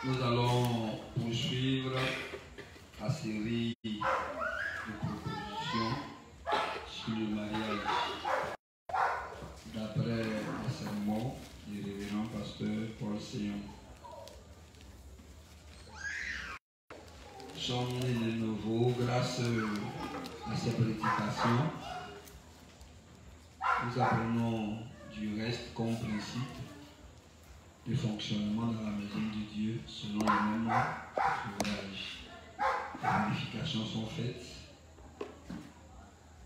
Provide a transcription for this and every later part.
Nous allons poursuivre la série de propositions sur le mariage d'après le sermon du révérend pasteur Paul Seyon. Nous sommes nés de nouveau grâce à ces prédications. Nous apprenons du reste comme principe de fonctionnement dans la maison de Dieu selon le même ouvrage. Les modifications sont faites.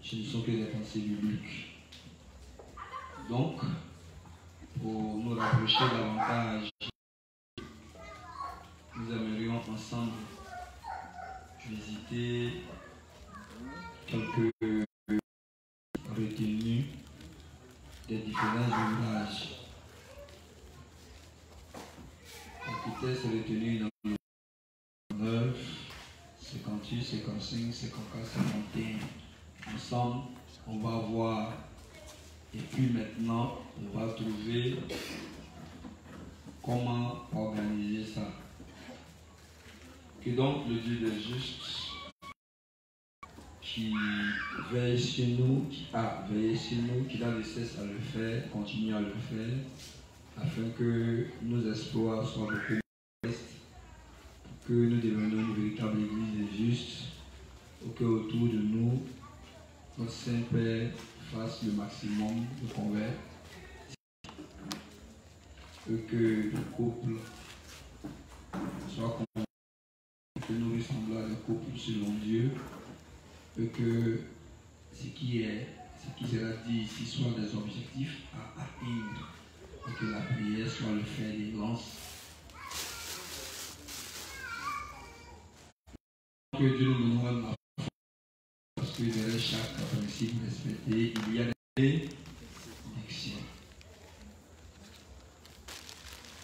Ce ne sont que des pensées bibliques. Donc, pour nous rapprocher davantage, nous aimerions ensemble visiter quelques retenues des différents ouvrages. Quelques textes retenus dans le 9, 58, 55, 54, 51. Ensemble, on va voir. Et puis maintenant, on va trouver comment organiser ça. Que donc le Dieu des justes qui veille sur nous, qui a veillé sur nous, qui n'a de cesse à le faire, continue à le faire, afin que nos espoirs soient beaucoup plus modestes, que nous devenions une véritable église des justes, pour que autour de nous, notre Saint-Père fasse le maximum de converts, et que le couple soit convaincu, que nous ressemblons à un couple selon Dieu, et que ce qui sera dit ici soit des objectifs à atteindre, et que la prière soit le fer des lances. Que Dieu nous donnera la foi, parce que derrière chaque principe respecté, il y a des bénédictions.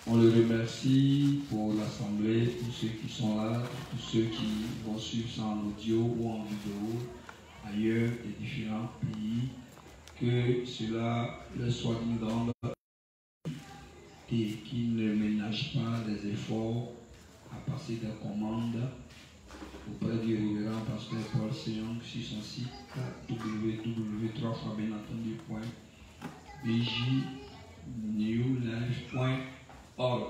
On le remercie pour l'assemblée, tous ceux qui sont là, tous ceux qui vont suivre ça en audio ou en vidéo, ailleurs des différents pays, que cela leur soit d'une grande et qu'ils ne ménagent pas des efforts à passer des commandes auprès du révérend pasteur Paul Seyon sur son site www.bjnewlife.org.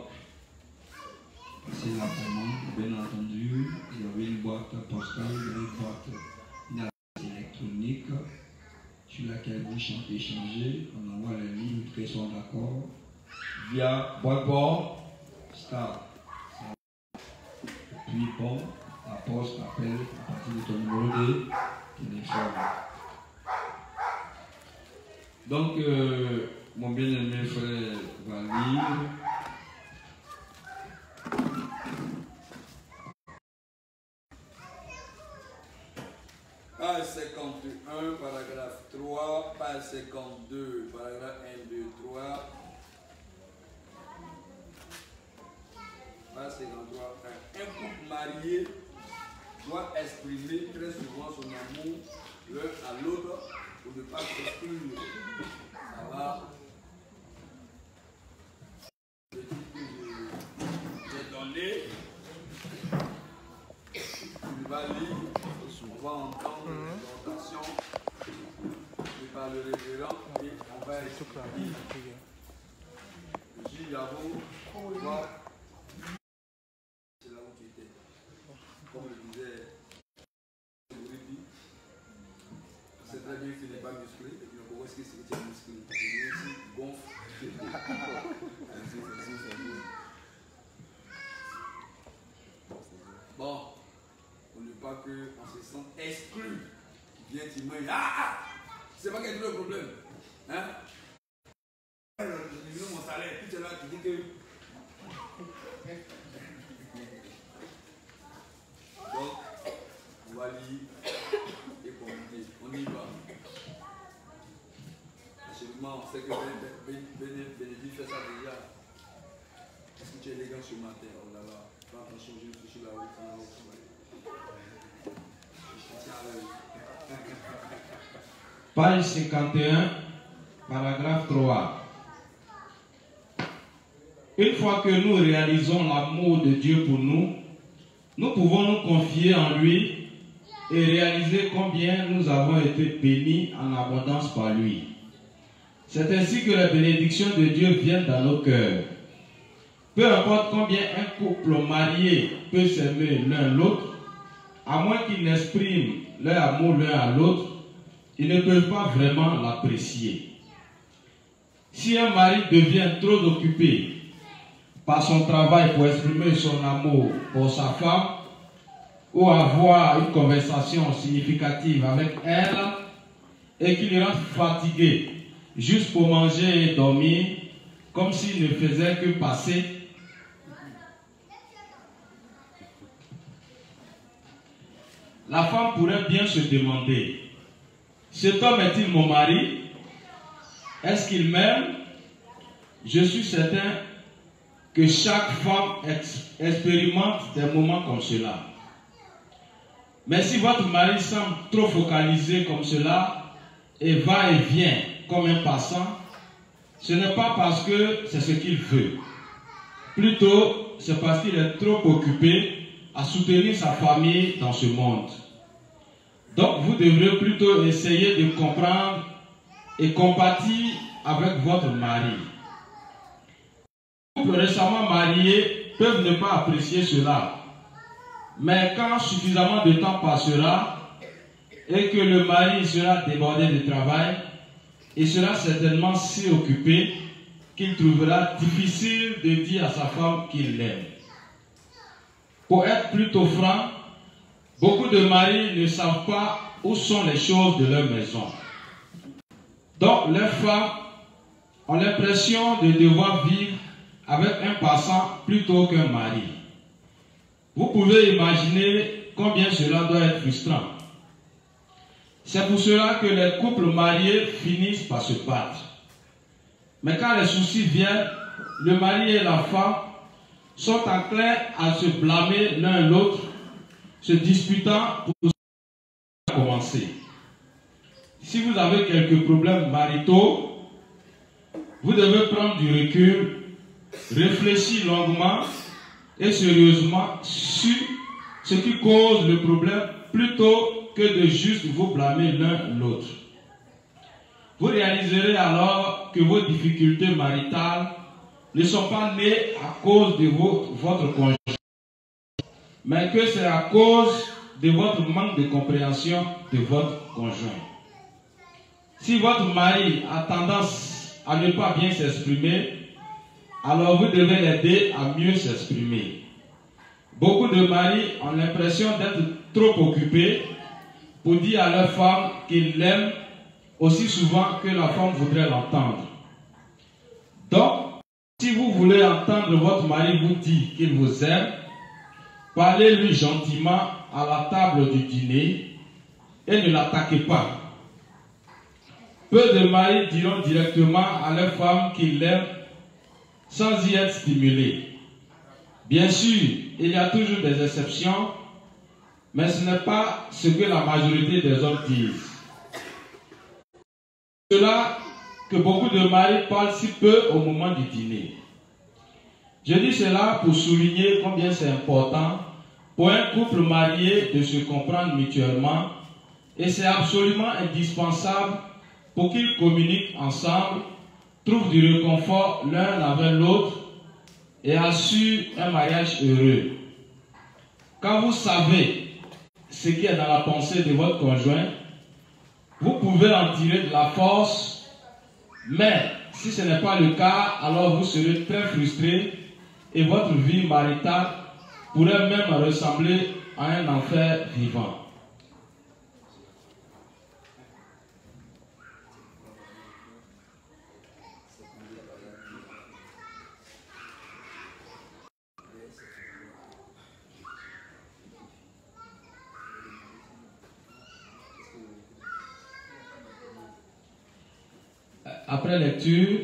C'est la commande, bien entendu. Il y avait une boîte postale, une boîte électronique sur laquelle vous chantez, changez. On envoie les livres qui sont d'accord via boîte star. Et puis bon, la poste appelle à partir de ton numéro de téléphone. Donc, mon bien-aimé frère va lire. Page 51, paragraphe 3, page 52, paragraphe 1, 2, 3. Page 53, 1. Un couple marié doit exprimer très souvent son amour l'un à l'autre pour ne pas s'exclure. Ça va. Le titre que j'ai donné, il va lire. On va entendre l'exhortation par le révérend et on va expliquer. J. Yavo, c'est là où tu étais. Comme le disait c'est très bien que tu n'es pas musclé, et puis pourquoi est-ce que c'est que tu es musclé? Tu es aussi gonfle. Bon. Pour ne pas qu'on se sente exclu, qui vient timidement, c'est pas quel est le problème. Hein? Je diminue mon salaire, puis tu es là, tu dis que. Donc, on va lire et commenter. On y va. Absolument, on sait que Bénédicte fait ça déjà. Est-ce que tu es élégant ce matin? Oh là là, fais attention, je suis sur la route. Page 51, paragraphe 3. une fois que nous réalisons l'amour de Dieu pour nous, nous pouvons nous confier en lui et réaliser combien nous avons été bénis en abondance par lui. C'est ainsi que les bénédictions de Dieu viennent dans nos cœurs. Peu importe combien un couple marié peut s'aimer l'un l'autre, à moins qu'ils n'expriment leur amour l'un à l'autre, ils ne peuvent pas vraiment l'apprécier. Si un mari devient trop occupé par son travail pour exprimer son amour pour sa femme ou avoir une conversation significative avec elle et qu'il rentre fatigué juste pour manger et dormir comme s'il ne faisait que passer, la femme pourrait bien se demander: cet homme est-il mon mari? Est-ce qu'il m'aime? Je suis certain que chaque femme expérimente des moments comme cela. Mais si votre mari semble trop focalisé comme cela et va et vient comme un passant, ce n'est pas parce que c'est ce qu'il veut. Plutôt, c'est parce qu'il est trop occupé à soutenir sa famille dans ce monde. Donc, vous devrez plutôt essayer de comprendre et compatir avec votre mari. Les couples récemment mariés peuvent ne pas apprécier cela. Mais quand suffisamment de temps passera et que le mari sera débordé de travail, il sera certainement si occupé qu'il trouvera difficile de dire à sa femme qu'il l'aime. Pour être plutôt franc, beaucoup de maris ne savent pas où sont les choses de leur maison. Donc, leurs femmes ont l'impression de devoir vivre avec un passant plutôt qu'un mari. Vous pouvez imaginer combien cela doit être frustrant. C'est pour cela que les couples mariés finissent par se battre. Mais quand les soucis viennent, le mari et la femme sont enclins à se blâmer l'un l'autre, se disputant pour commencer. Si vous avez quelques problèmes maritaux, vous devez prendre du recul, réfléchir longuement et sérieusement sur ce qui cause le problème plutôt que de juste vous blâmer l'un l'autre. Vous réaliserez alors que vos difficultés maritales ne sont pas nées à cause de votre conjoint, mais que c'est à cause de votre manque de compréhension de votre conjoint. Si votre mari a tendance à ne pas bien s'exprimer, alors vous devez l'aider à mieux s'exprimer. Beaucoup de maris ont l'impression d'être trop occupés pour dire à leur femme qu'ils l'aiment aussi souvent que la femme voudrait l'entendre. Donc, si vous voulez entendre votre mari vous dire qu'il vous aime, parlez-lui gentiment à la table du dîner et ne l'attaquez pas. Peu de maris diront directement à leur femme qu'ils l'aiment sans y être stimulés. Bien sûr, il y a toujours des exceptions, mais ce n'est pas ce que la majorité des hommes disent. C'est cela que beaucoup de maris parlent si peu au moment du dîner. Je dis cela pour souligner combien c'est important pour un couple marié de se comprendre mutuellement, et c'est absolument indispensable pour qu'ils communiquent ensemble, trouvent du réconfort l'un avec l'autre et assurent un mariage heureux. Quand vous savez ce qui est dans la pensée de votre conjoint, vous pouvez en tirer de la force, mais si ce n'est pas le cas, alors vous serez très frustré et votre vie maritale pourrait même ressembler à un enfer vivant. Après lecture,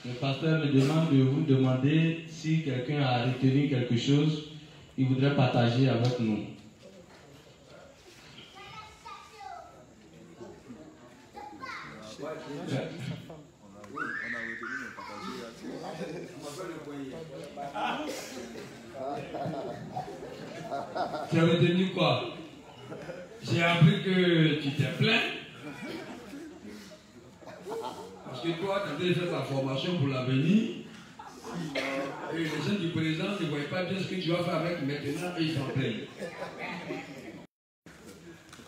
le pasteur me demande de vous demander si quelqu'un a retenu quelque chose qu'il voudrait partager avec nous. Tu as retenu quoi? J'ai appris que tu t'es plaint. Parce que toi, quand tu as fait ta formation pour l'avenir, et les gens du présent ne voient pas bien ce que tu vas faire avec maintenant et ils s'en plaignent.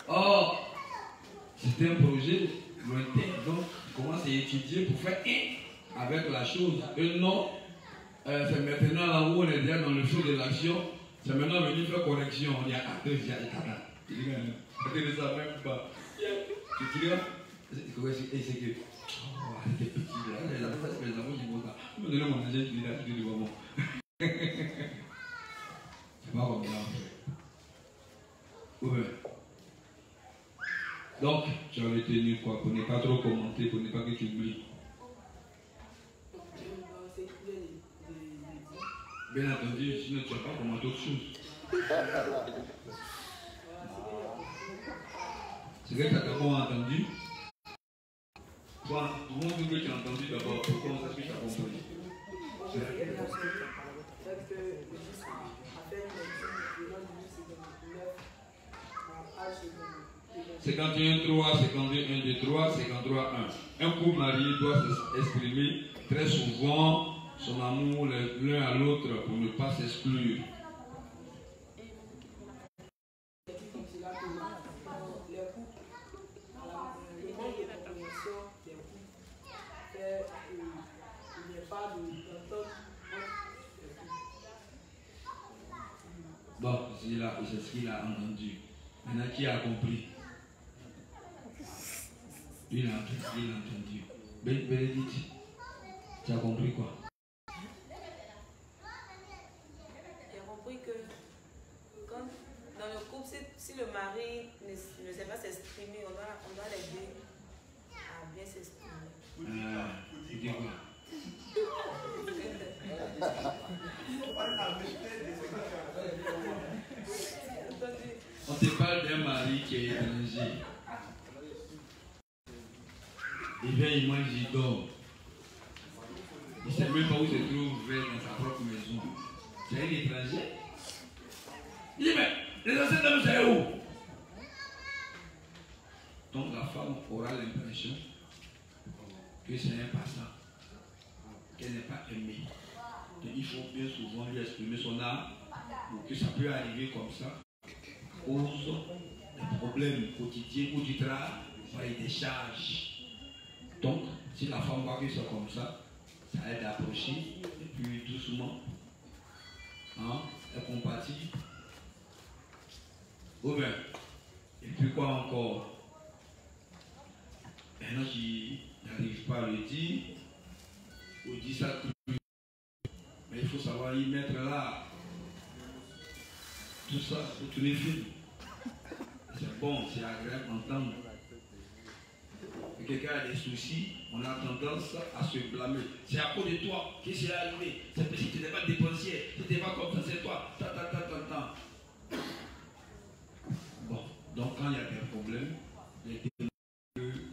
Or, c'est un projet lointain, donc tu commences à étudier pour faire un avec la chose. Et non, c'est maintenant là où on est déjà dans le feu de l'action, c'est maintenant venu faire correction. Il y a deux, il y a quatre. Tu dis, tu ne sais même pas. Tu dis, c'est que. Oh, c'était petit là, les enfants, c'est les enfants qui vont ça. Tu me donnes mon agent, tu dis là, tu dis, bon. C'est pas comme ça en fait. Ouais. Donc, tu as retenu quoi? Pour ne pas trop commenter, pour ne pas que tu oublies. Bien entendu, sinon tu n'as pas commenté autre chose. C'est vrai que tu as d'abord entendu. Toi, tout le monde que tu as entendu d'abord, pourquoi on sait ce que tu as compris? C'est 51-3, 51-2-3, 53-1. Un couple marié doit s'exprimer très souvent son amour l'un à l'autre pour ne pas s'exclure. Bon, c'est ce qu'il a entendu. Maintenant, qui a compris? Il a entendu. Bénédicte, tu as compris quoi? J'ai compris que quand, dans le couple, si le mari ne sait pas s'exprimer, on doit l'aider à bien s'exprimer. Tu dis quoi? On te parle d'un mari qui est étranger. Il vient, il mange, il dort. Il ne sait même pas où se trouve dans sa propre maison. C'est un étranger. Il dit, mais les anciens dames, c'est où? Donc la femme aura l'impression que c'est un passant, qu'elle n'est pas aimée. Donc, il faut bien souvent lui exprimer son âme pour que ça peut arriver comme ça. Cause des problèmes quotidiens ou du travail, des charges. Donc, si la femme voit que c'est comme ça, ça aide à approcher et puis doucement, elle compatit. Ou bien, et puis quoi encore? Maintenant, qui n'arrive pas à le dire, ou dit ça tout. Mais il faut savoir y mettre là. Tout ça, pour tous les films. C'est bon, c'est agréable d'entendre. Quelqu'un a des soucis, on a tendance à se blâmer. C'est à cause de toi que c'est arrivé. C'est parce que tu n'étais pas dépensier, tu n'étais pas comme ça, c'est toi. Bon, donc quand il y a des problèmes,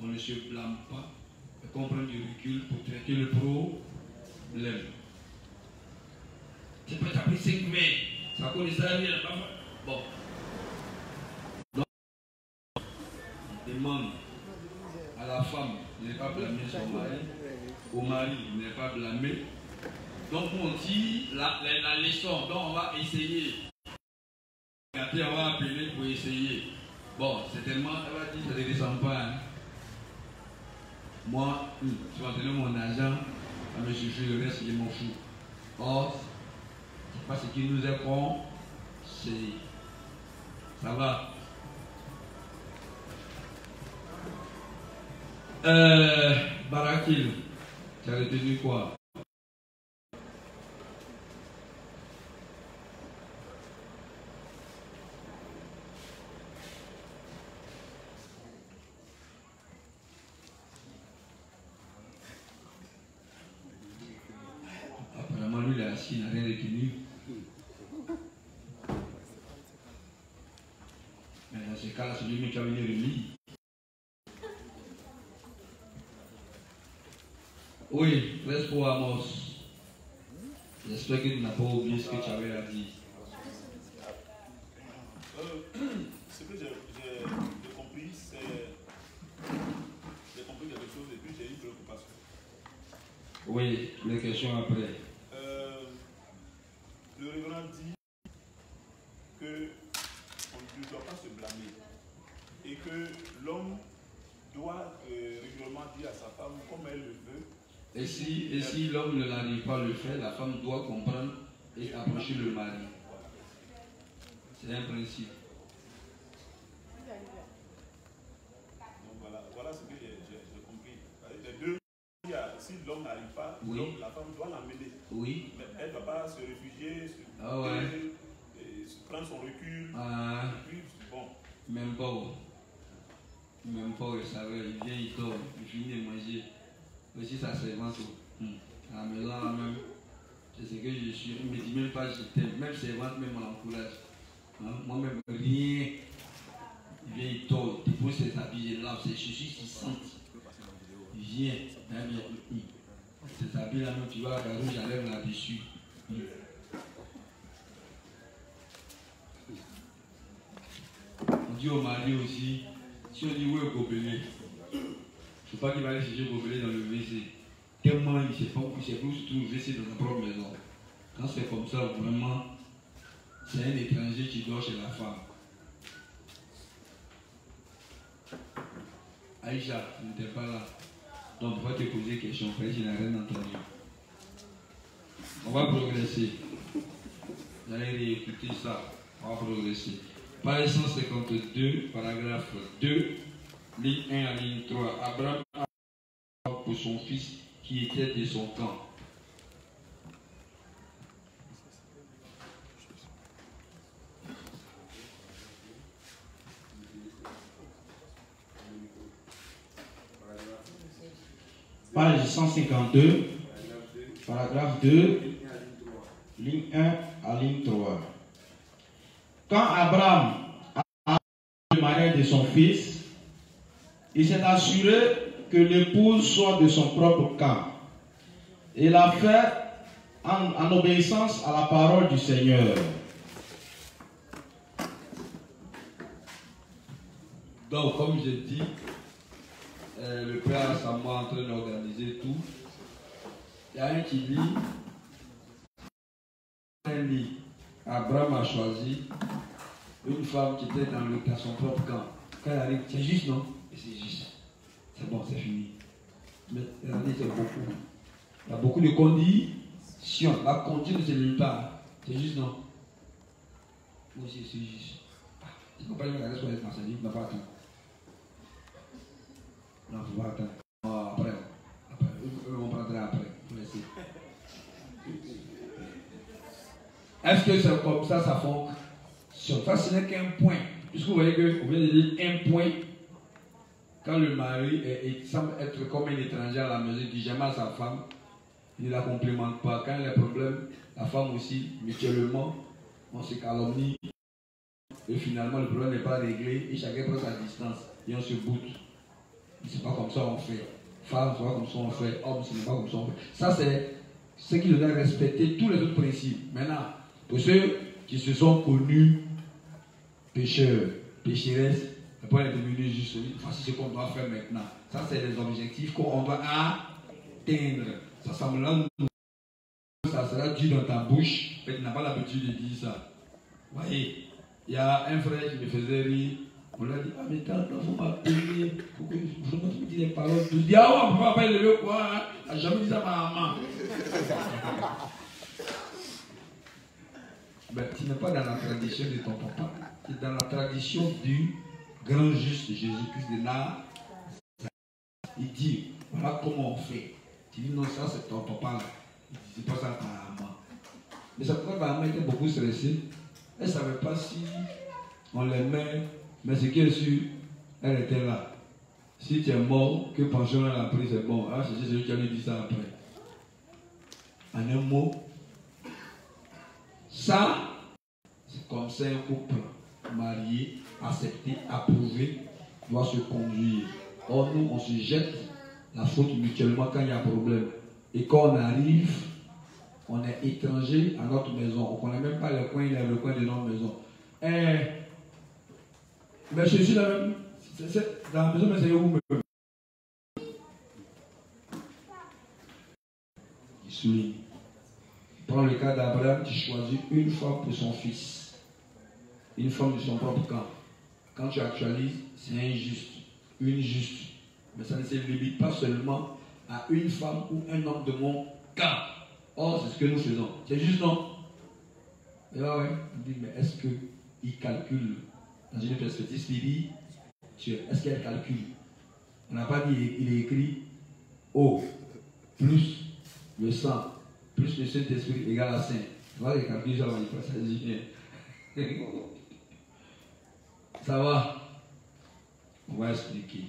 on ne se blâme pas, qu'on prenne du recul pour traiter le problème. Tu peux t'appeler 5 mai, ça cause de ça, bon. Donc, on demande à la femme de ne pas blâmer son mari, au mari de ne pas blâmer. Donc on dit la leçon, donc on va essayer. Après on va appeler pour essayer. Bon, c'est tellement, elle va dire ça ne descend pas. Hein. Moi, je vais donner mon argent, ça me suffit, le reste je m'en fous. Or, c'est pas ce qui nous est con, c'est. Ça va. Barakil, tu as retenu quoi? Apparemment, lui, il est assis, il n'a rien retenu. Mais dans ce cas-là, c'est lui qui a venu relire. Oui, reste pour Amos. J'espère que tu n'as pas oublié ce que tu avais à dire. Ce que j'ai compris, c'est... J'ai compris quelque chose et puis j'ai une préoccupation. Oui, les questions après. Le révérend dit qu'on ne doit pas se blâmer et que l'homme doit régulièrement dire à sa femme comme elle le veut. Et si l'homme ne l'arrive pas à le faire, la femme doit comprendre et approcher le mari. C'est un principe. Donc voilà ce que j'ai compris. Les deux, si l'homme n'arrive pas, oui, la femme doit l'emmener. Oui. Mais elle ne va pas se réfugier, prendre son recul. Et puis, bon. Même pas, il savait, il vient, il dort, il finit de manger. Aussi sa servante, à la maison là même, c'est ce que je suis. Il ne me dit même pas je t'aime, même servante, même on l'encourage. Moi-même, rien. Il vient, il dort, il pose ses habits, il lave ses chaussures, il sent. Il vient, ses habits là même, tu vois, la rouge, j'enlève là-dessus. On dit au mari aussi, si on dit où est Gobelin, il ne faut pas qu'il va aller chercher Gobelin dans le WC. Tellement il ne sait pas où se trouve le WC dans sa propre maison. Quand c'est comme ça, vraiment, c'est un étranger qui dort chez la femme. Aïcha, tu n'étais pas là. Donc, pourquoi te poser des questions? Je n'ai rien entendu. On va progresser. Vous allez réécouter ça. On va progresser. Page 152, paragraphe 2, ligne 1 à ligne 3. Abraham a pour son fils qui était de son camp. Page 152, paragraphe 2, ligne 1 à ligne 3. Quand Abraham a le mariage de son fils, il s'est assuré que l'épouse soit de son propre camp. Il l'a fait en obéissance à la parole du Seigneur. Donc, comme j'ai dit, le père Samuel est en train d'organiser tout. Il y a un qui lit, Abraham a choisi une femme qui était dans son propre camp. Quand elle arrive, c'est juste, non? Et c'est juste. C'est bon, c'est fini. Mais regardez, c'est beaucoup. Il y a beaucoup de conditions. La condition ne se limite pas. C'est juste, non? Moi aussi, c'est juste. Tu ne peux pas me regarder sur les marchandises, tu n'as pas attendre. Non, il ne faut pas attendre. Après, on prendra après. Pour laisser. Est-ce que c'est comme ça fonctionne? Ça, ce n'est qu'un point. Puisque vous voyez qu'on vient de dire un point. Quand le mari semble être comme un étranger à la maison, il dit jamais à sa femme, il ne la complimente pas. Quand il y a des problèmes, la femme aussi, mutuellement, on se calomnie. Et finalement, le problème n'est pas réglé. Et chacun prend sa distance. Et on se boute. C'est pas comme ça on fait. Femme, c'est pas comme ça on fait. Homme, ce n'est pas comme ça on fait. Ça, c'est ce qui doit respecter tous les autres principes. Maintenant, pour ceux qui se sont connus pécheurs, pécheresses, le point est devenu juste. Voici ce qu'on doit faire maintenant. Ça, c'est les objectifs qu'on doit atteindre. Ça semble ça sera dur dans ta bouche, mais tu n'as pas l'habitude de dire ça. Vous voyez, il y a un frère qui me faisait rire. On lui a dit, ah mais tant, il faut m'appeler, pour que je me dise les paroles. Je dis, ah ouais, on ne peut pas élever quoi, hein? Je n'ai jamais dit ça à ma maman. Mais tu n'es pas dans la tradition de ton papa, tu es dans la tradition du grand juste Jésus-Christ de Nazareth. Il dit, voilà comment on fait. Tu dis, non, ça c'est ton papa là. Il dit, c'est pas ça ta maman. Mais ça pourrait que ma maman était beaucoup stressée. Elle ne savait pas si on l'aimait. Mais ce qui est sûr, elle était là. Si tu es mort, que pension elle a pris, c'est bon. Ah, c'est celui qui a lui dit ça après. En un mot, ça, c'est comme ça un couple marié, accepté, approuvé, doit se conduire. Or, nous, on se jette la faute mutuellement quand il y a problème. Et quand on arrive, on est étranger à notre maison. On ne connaît même pas le coin, il est le coin de notre maison. Mais je suis là même. Dans la maison, mais c'est où même? Il souligne. Prends le cas d'Abraham qui choisit une femme pour son fils. Une femme de son propre camp. Quand tu actualises, c'est injuste. Une juste. Mais ça ne se limite pas seulement à une femme ou un homme de mon camp. Or, c'est ce que nous faisons. C'est juste, non? Et là, ouais, on dit, mais est-ce qu'il calcule dans une perspective spirituelle? Est-ce qu'elle calcule? On n'a pas dit, il est écrit O plus le sang plus le Saint-Esprit égale à 5. Tu vois, les calculs, ça va, ça dit bien. Ça va? On va expliquer.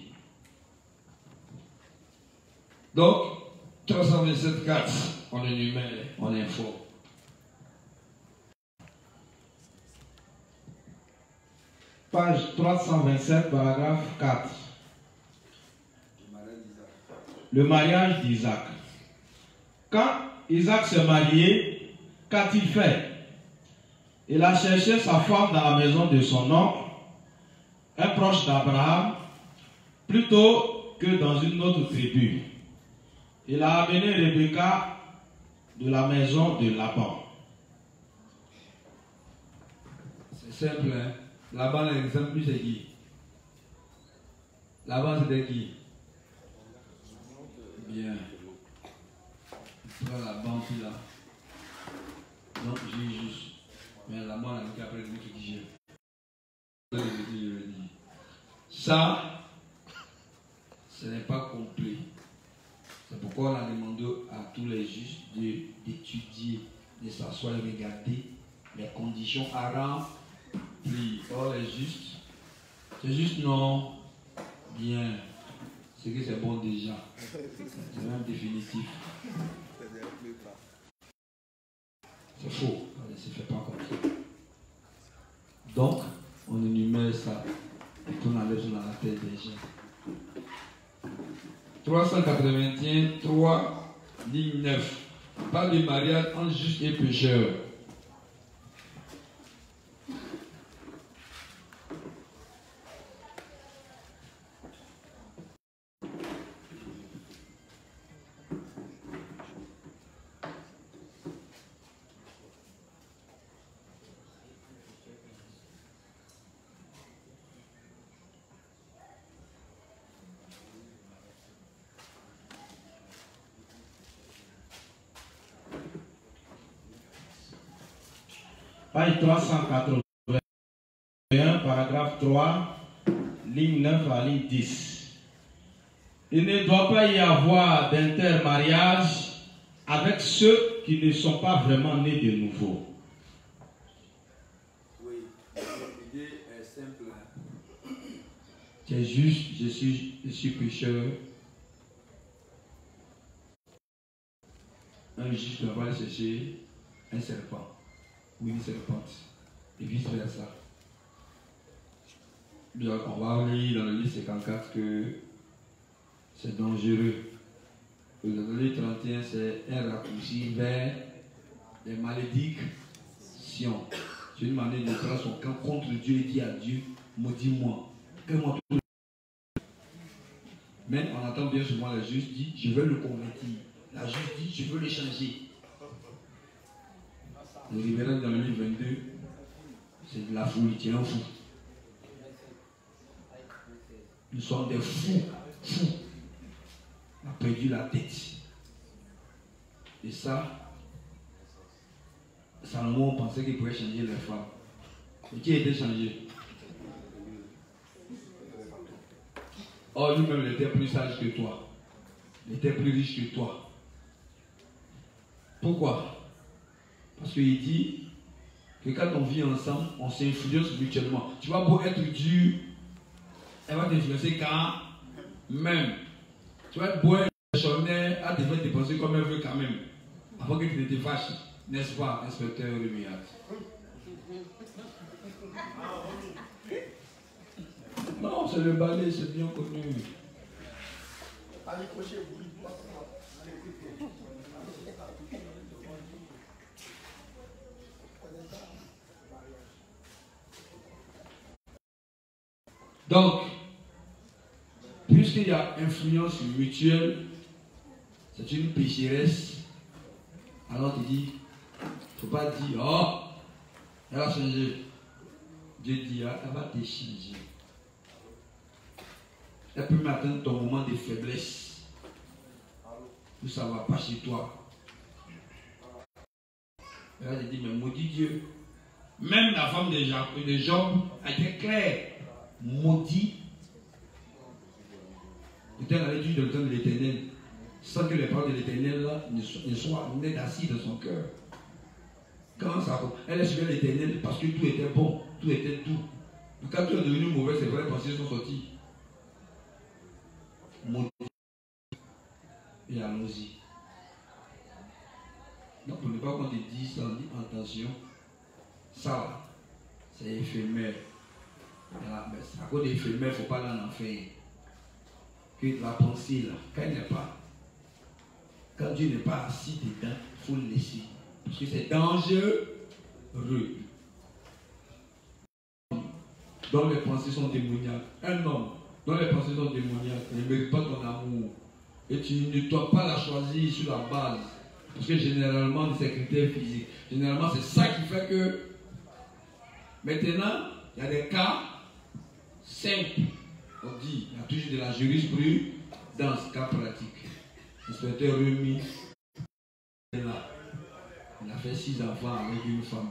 Donc, 327.4, on énumère, on informe. Page 327, paragraphe 4. Le mariage d'Isaac. Quand Isaac s'est marié, qu'a-t-il fait? Il a cherché sa femme dans la maison de son oncle, un proche d'Abraham, plutôt que dans une autre tribu. Il a amené Rebecca de la maison de Laban. C'est simple, hein? Laban, l'exemple, c'est qui? Laban, c'était qui? Bien. Voilà, Laban, puis là. Donc, j'ai juste. Mais Laban, là, après, le mot qui gère. Je le dis. Ça, ce n'est pas complet. C'est pourquoi on a demandé à tous les justes d'étudier, de s'asseoir et regarder les conditions à remplir. Or, les justes, c'est juste non. Bien. C'est que c'est bon déjà. C'est même définitif. C'est faux. Ça ne se fait pas comme ça. Donc, on énumère ça et qu'on enlève ça dans la tête des gens. 381, 3, ligne 9. Pas de mariage entre juste et pécheur. Page 381, paragraphe 3, ligne 9 à ligne 10. Il ne doit pas y avoir d'intermariage avec ceux qui ne sont pas vraiment nés de nouveau. Oui, l'idée est simple. C'est juste, je suis pécheur. Un juge ne va pas aller chercher un serpent ou une serpente et vice versa. Donc, on va lire dans le livre 54 que c'est dangereux. Le livre 31, c'est un raccourci vers les malédictions. C'est une manière de prendre son camp contre Dieu et dire à Dieu, maudis-moi. Mais on entend bien souvent la juge dit, je veux le convertir. La juge dit, je veux le changer. Le révérend dans le livre 22, c'est de la folie, tu es un fou. Nous sommes des fous, fous. On a perdu la tête. Et ça, Salomon pensait qu'il pouvait changer les femmes. Et qui a été changé? Or, lui-même, il était plus sage que toi. Il était plus riche que toi. Pourquoi? Parce qu'il dit que quand on vit ensemble, on s'influence mutuellement. Tu vas beau être dur, elle va t'influencer quand même. Tu vas être beau être missionnaire, elle te fait dépenser comme elle veut quand même. Avant que tu ne te fâches, n'est-ce pas, inspecteur Rémiat? Non, c'est le balai, c'est bien connu. Donc, puisqu'il y a influence mutuelle, c'est une pécheresse, alors tu dis, il ne faut pas dire, oh, elle va changer. Dieu dit, elle va te changer. Elle peut m'atteindre ton moment de faiblesse. Où ça ne va pas chez toi. Elle va te dire, mais maudit Dieu. Même la femme de Job a été claire. Maudit. Peut-être elle a dit dans le temps de l'Éternel, sans que les paroles de l'Éternel ne soient assis dans son cœur. Quand ça, elle est sur l'Éternel parce que tout était bon, tout était doux. Quand tout est devenu mauvais, c'est vrai, les pensées sont sorties. Maudit. Et allons-y. Donc, pour ne pas qu'on te dise sans attention, ça, c'est éphémère. Mais à cause d'éphémère, il ne faut pas aller en enfer. Que la pensée, là, quand elle n'est pas, quand Dieu n'est pas assis dedans, il faut le laisser. Parce que c'est dangereux. Dont les pensées sont démoniaques. Un homme dont les pensées sont démoniaques ne mérite pas ton amour. Et tu ne dois pas la choisir sur la base. Parce que généralement, c'est critères physiques. Généralement, c'est ça qui fait que. Maintenant, il y a des cas simples. On dit, il y a toujours de la jurisprudence, cas pratique. L'inspecteur Remy est là. Il a fait 6 enfants avec une femme.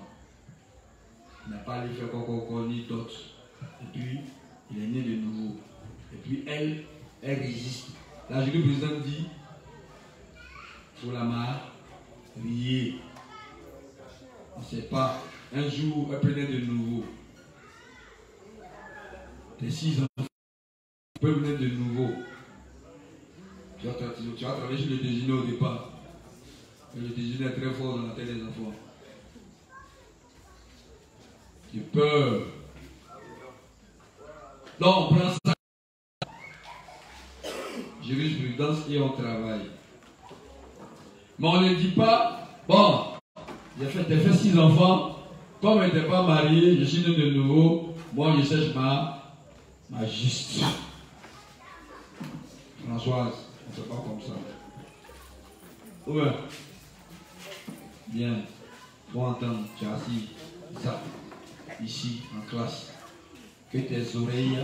Il n'a pas allé faire coco ni d'autres. Et puis, il est né de nouveau. Et puis, elle résiste. La jurisprudence dit, il faut la marier. On ne sait pas. Un jour, elle peut naître de nouveau. Tes 6 enfants peuvent naître de nouveau. Tu vas travailler sur le déjeuner au départ. Et le déjeuner est très fort dans la tête des enfants. J'ai peur. Donc, on prend ça. Jurisprudence et on travaille. Mais on ne dit pas, bon, j'ai fait 6 enfants, comme elle n'était pas mariée, je suis né de nouveau, moi je cherche ma juste. Françoise, on ne fait pas comme ça. Ouais. Bien. Faut entendre, tu as assis ça, ici, en classe. Que tes oreilles,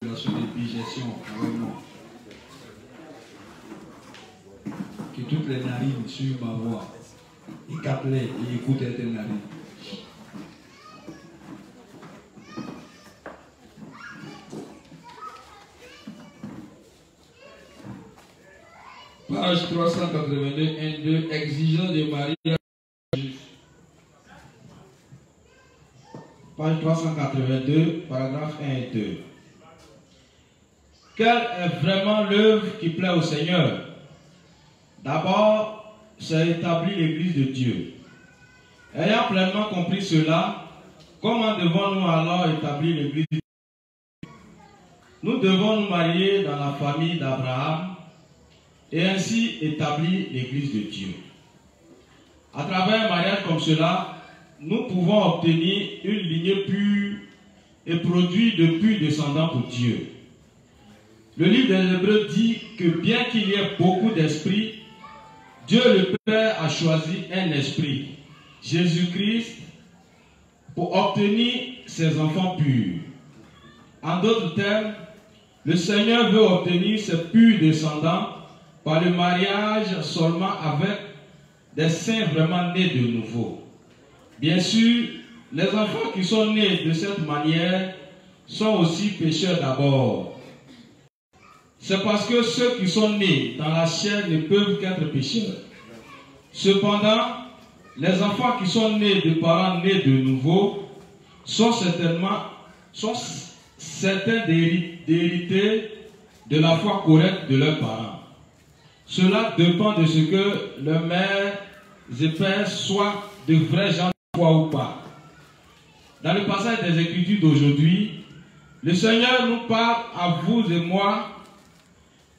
relation de digestion avec moi. Que toutes les narines suivent ma voix. Et capte-les et écoute tes narines. Page 382, 1-2, exigence de mariage. Page 382, paragraphe 1 et 2. Quelle est vraiment l'œuvre qui plaît au Seigneur? D'abord, c'est établir l'Église de Dieu. Ayant pleinement compris cela, comment devons-nous alors établir l'Église de Dieu? Nous devons nous marier dans la famille d'Abraham et ainsi établir l'Église de Dieu. À travers un mariage comme cela, nous pouvons obtenir une lignée pure et produire de purs descendants pour Dieu. Le livre des Hébreux dit que bien qu'il y ait beaucoup d'esprits, Dieu le Père a choisi un esprit, Jésus-Christ, pour obtenir ses enfants purs. En d'autres termes, le Seigneur veut obtenir ses purs descendants par le mariage seulement avec des saints vraiment nés de nouveau. Bien sûr, les enfants qui sont nés de cette manière sont aussi pécheurs d'abord. C'est parce que ceux qui sont nés dans la chair ne peuvent qu'être pécheurs. Cependant, les enfants qui sont nés de parents nés de nouveau sont certains d'hériter de la foi correcte de leurs parents. Cela dépend de ce que leurs mères et pères soient de vrais gens de foi ou pas. Dans le passage des Écritures d'aujourd'hui, le Seigneur nous parle à vous et moi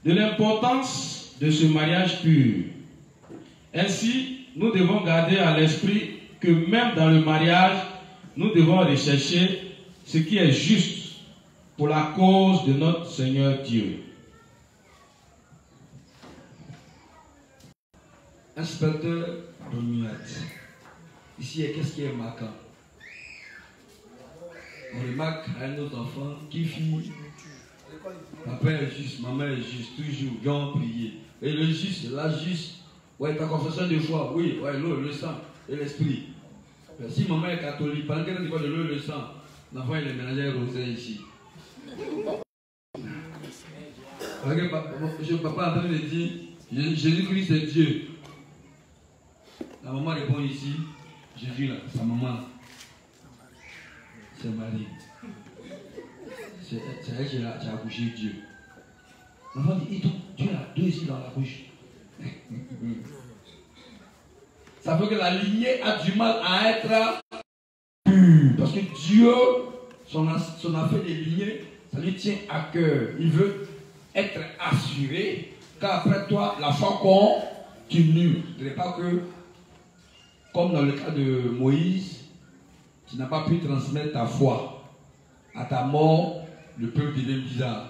de l'importance de ce mariage pur. Ainsi, nous devons garder à l'esprit que même dans le mariage, nous devons rechercher ce qui est juste pour la cause de notre Seigneur Dieu. Inspecteur Romuald. Ici, qu'est-ce qui est marquant? On remarque à un autre enfant qui fit papa est juste, maman est juste, toujours, viens prier. Et le juste, la juste, ouais, ta confession de foi, oui, ouais, l'eau, le sang et l'esprit. Si maman est catholique, pendant qu'elle dit quoi de l'eau et le sang, l'enfant il est mélangé à rosé ici. Papa est en train de dire, Jésus-Christ est Dieu. La maman répond ici, Jésus là, sa maman, c'est Marie. C'est elle qui a accouché Dieu. L'enfant dit, Dieu a deux ici dans la bouche. Ça veut que la lignée a du mal à être pure. Parce que Dieu, son affaire des lignées, ça lui tient à cœur. Il veut être assuré qu'après toi, la foi continue. Je ne dirais pas que, comme dans le cas de Moïse, tu n'as pas pu transmettre ta foi. À ta mort, le peuple devient bizarre.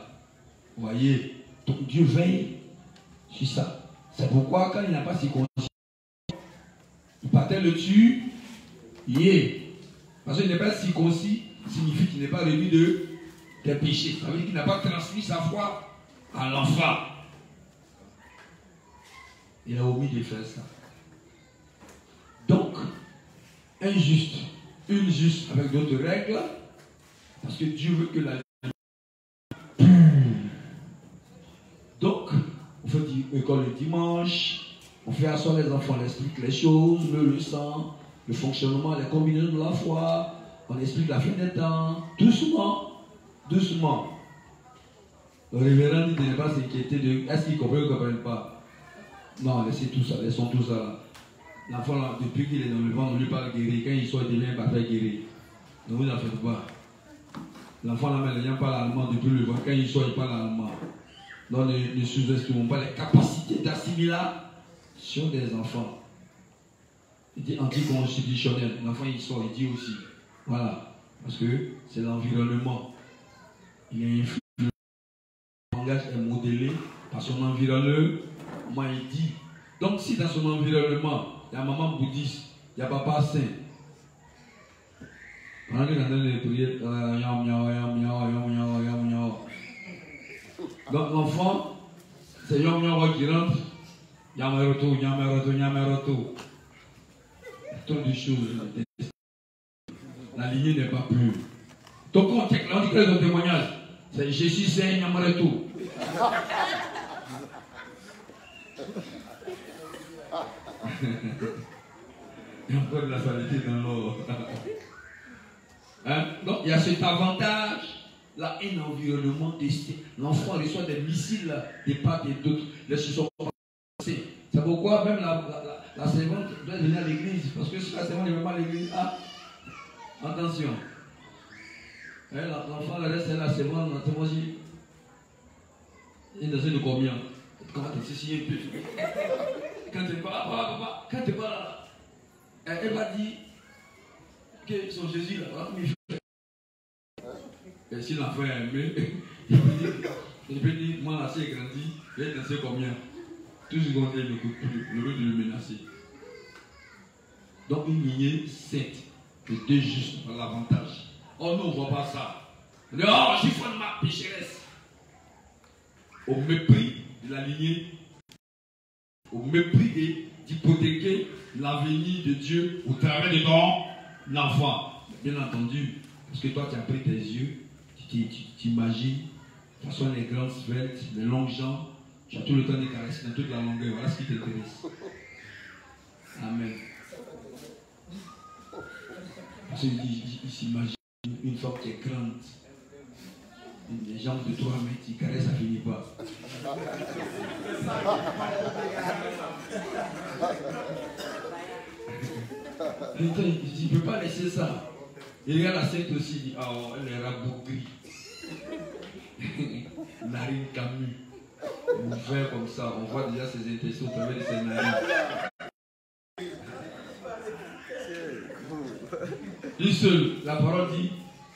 Vous voyez? Donc Dieu veille sur ça. C'est pourquoi quand il n'a pas circoncis, il partait le tuer. Parce qu'il n'est pas circoncis, signifie qu'il n'est pas remis de tes péchés. Ça veut dire qu'il n'a pas transmis sa foi à l'enfant. Il a omis de faire ça. Donc, un juste, une juste avec d'autres règles, parce que Dieu veut que la vie pure. Donc, on fait école le dimanche, on fait asseoir les enfants, on explique les choses, le sang, le fonctionnement, les combinaisons de la foi, on explique la fin des temps, doucement, doucement. Le révérend dit de ne pas s'inquiéter de est-ce qu'ils comprennent ou ne comprennent pas. Non, laissez tout ça, laissons tout ça là. L'enfant, depuis qu'il est dans le ventre, on lui parle guéri. Quand il sort, il devient parfait guéri. Ne vous en faites pas. L'enfant, là, il parle allemand depuis le ventre. Quand il sort, il parle allemand. Donc, ne sous-estimons pas les capacités d'assimilation des enfants. Il dit anticonstitutionnel. L'enfant, il sort, il dit aussi. Voilà. Parce que c'est l'environnement. Il est influent. Le langage est modélé par son environnement. Il dit. Donc, si dans son environnement, il y a maman bouddhiste, il y a papa saint. Pendant que j'entends les prières, donc l'enfant, c'est yom yom qui rentre, yameroto. Trop de choses. La lignée n'est pas pure. Donc on dit que le témoignage, c'est Jésus c'est yameroto. Il y a encore de la saleté dans l'eau. Hein? Donc il y a cet avantage, là, un environnement testé. L'enfant reçoit des missiles des part et d'autres. Les se sont passés. C'est pourquoi même la servante doit venir à l'église. Parce que si la servante ne vient pas à l'église, attention. Hein, l'enfant reste la servante, la servante dit, il est de combien? Comment tu sais un peu? Quand tu pas, papa, quand tu pas là, elle va dire que son Jésus là, et si l'enfant est aimé, il peut dire, moi là, si j'ai grandi, j'ai dansé combien? Tout ce qu'on dit, il n'écoute plus, le lieu de le menacer. Donc une lignée sainte, de deux justes par l'avantage. Oh non, on ne voit pas ça. On dit, oh, je suis fan de ma pécheresse. Au mépris de la lignée, au mépris d'hypothéquer l'avenir de Dieu au travers de ton enfant. Bien entendu, parce que toi tu as pris tes yeux, tu t'imagines, de toute façon les grandes sveltes, les longues jambes, tu as tout le temps de caresser dans toute la longueur. Voilà ce qui t'intéresse. Amen. Parce qu'il s'imagine une femme qui est grande. Les jambes de 3 mètres, il caresse, ça finit pas. Il ne peut pas laisser ça. Il regarde la secte aussi, il dit, oh, elle est rabougrie. Narine Camus. On fait comme ça, on voit déjà ses intentions au travers de ses narines. Une seule, la parole dit,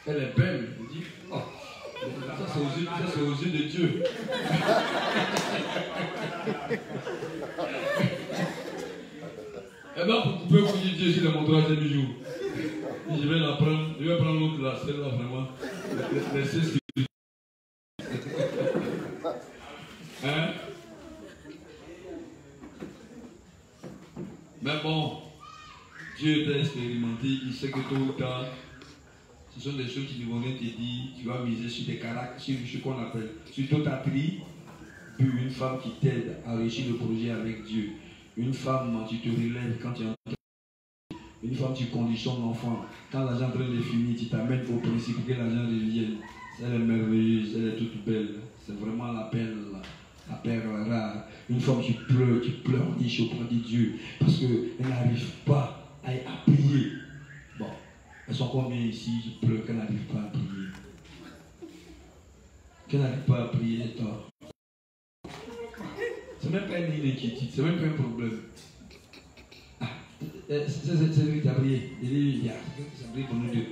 Elle est belle. Je dis, oh, ça c'est aux yeux de Dieu. Et bien, pour couper vous dire Dieu sur mon troisième jour. Je vais la prendre, je vais prendre l'autre là, celle-là vraiment. Laissez ce que hein? Mais bon, Dieu t'a expérimenté, il sait que tôt ou tard, ce sont des choses qui ne vont rien te dire, tu vas miser sur des caractères, sur ce qu'on appelle, sur toute ta tri, puis une femme qui t'aide à réussir le projet avec Dieu. Une femme, tu te relèves quand tu es en train de... Une femme, tu conditionnes l'enfant. Quand l'argent est en train de finir, tu t'amènes au principe que l'argent revienne. Elle est merveilleuse, elle est toute belle. C'est vraiment la perle rare. Une femme qui pleure, dit auprès de Dieu. Parce qu'elle n'arrive pas à prier. Bon, elles sont combien ici qui pleurent qu'elles n'arrivent pas à prier? Qu'elles n'arrivent pas à prier, toi. C'est même pas une inquiétude, c'est même pas un problème. Ah, c'est lui qui a prié. Il dit, il a prié pour nous deux.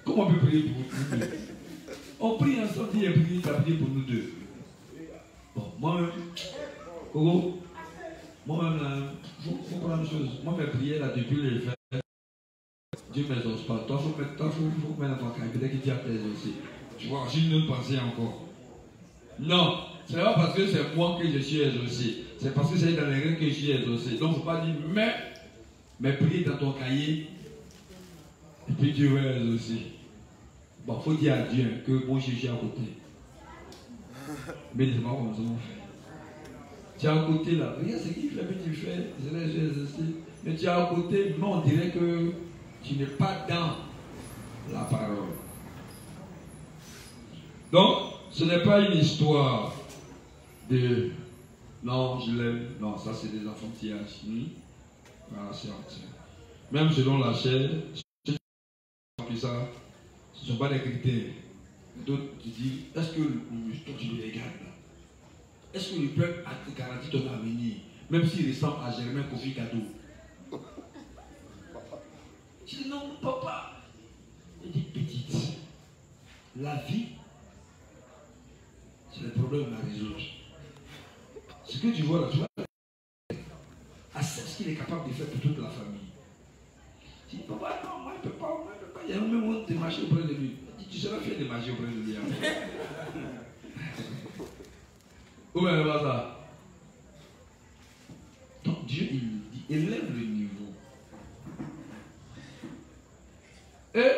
Comment on peut prier pour nous deux? On prie ensemble, il a prié pour nous deux. Bon, moi-même, Coco, moi-même, là, il faut prendre une chose. Moi, mes prières, là, depuis les fêtes, Dieu ne m'exauce pas. Toi, il faut mettre dans ton cœur, peut-être qu'il dit à tes aussi. Tu vois, j'ai une autre pensée encore. Non, ce n'est pas parce que c'est moi que je suis exaucé. C'est parce que c'est dans les règles que je suis exaucé. Donc, il ne faut pas dire, mais prier dans ton cahier, et puis Dieu va exaucer. Bon, il faut dire à Dieu que moi je suis à côté. Mais c'est pas comme ça on fait. Tu es à côté là, regarde ce qu'il fait, puis tu fais, je l'ai exaucé. Mais tu es à côté, mais on dirait que tu n'es pas dans la parole. Donc, ce n'est pas une histoire de non, je l'aime, non, ça c'est des enfantillages. Voilà, c'est entier. Même selon la chair, ça, ce ne sont pas des critères. D'autres te disent, est-ce que toi tu le regardes là? Est-ce que le peuple a garanti ton avenir, même s'il ressemble à Germain Kofi Kato? Je dis non, papa. Il dit, petite, la vie, c'est le problème à résoudre. Ce que tu vois là, tu vois, accepte ce qu'il est capable de faire pour toute la famille. Tu dis, papa, non, moi je ne peux pas, il y a même honte de marcher auprès de lui. Tu seras fier de marcher auprès de lui. Où est le ça? Donc Dieu, il dit, élève le niveau. Et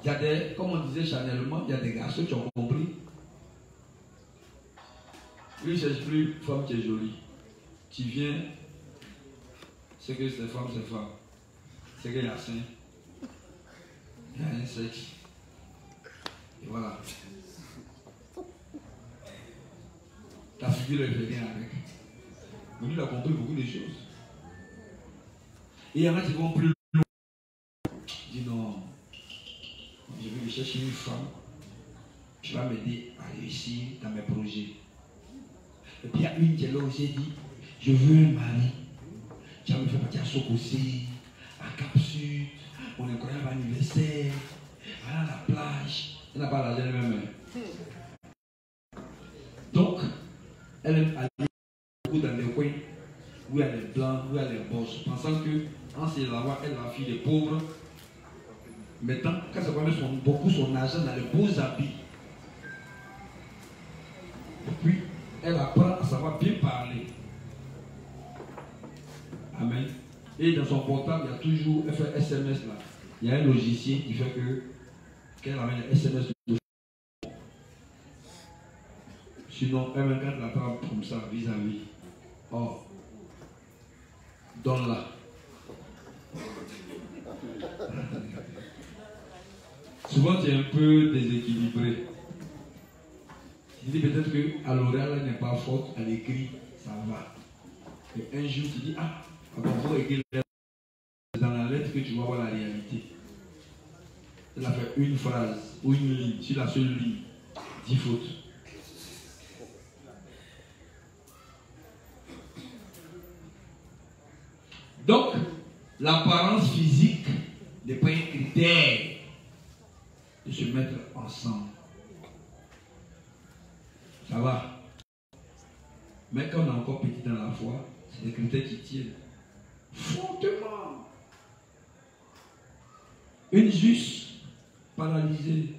il y a des, comme on disait chanellement, il y a des garçons qui ont compris. Lui, il ne cherche plus femme qui est jolie. Tu viens, c'est que c'est femme, c'est femme. C'est qu'il y a sein. Il y a un sexe. Et voilà. Ta figure elle fait bien avec. Mais lui, il a compris beaucoup de choses. Et il y en a qui vont plus loin. Il dit non, je vais me chercher une femme qui va m'aider à réussir dans mes projets. Et puis il y a une qui est là aussi, dit, je veux un mari. Tu vas me faire partir à Sokossi, à Cap Sud, mon incroyable anniversaire, à la plage. Elle n'a pas l'argent elle-même. Donc, elle aime aller beaucoup dans les coins où il y a les blancs, où il y a les bosses, pensant que en se lavant, elle est la fille des pauvres. Maintenant, quand ça va mettre beaucoup son argent dans les beaux habits, et puis elle apprend à savoir bien parler. Amen. Et dans son portable, il y a toujours, elle fait SMS là. Il y a un logiciel qui fait que qu'elle amène un SMS de sinon, elle me garde la table comme ça, vis-à-vis. Oh, donne-la. Souvent, tu es un peu déséquilibré. Tu dis peut-être qu'à l'oral, elle n'est pas forte, à l'écrit, ça va. Et un jour, tu dis, ah, il faut écrire dans la lettre que tu vas voir la réalité. Elle a fait une phrase ou une ligne, sur la seule ligne, 10 fautes. Donc, l'apparence physique n'est pas un critère de se mettre ensemble. Ça va. Mais quand on est encore petit dans la foi, c'est des critères qui tiennent fortement. Une juste paralysée,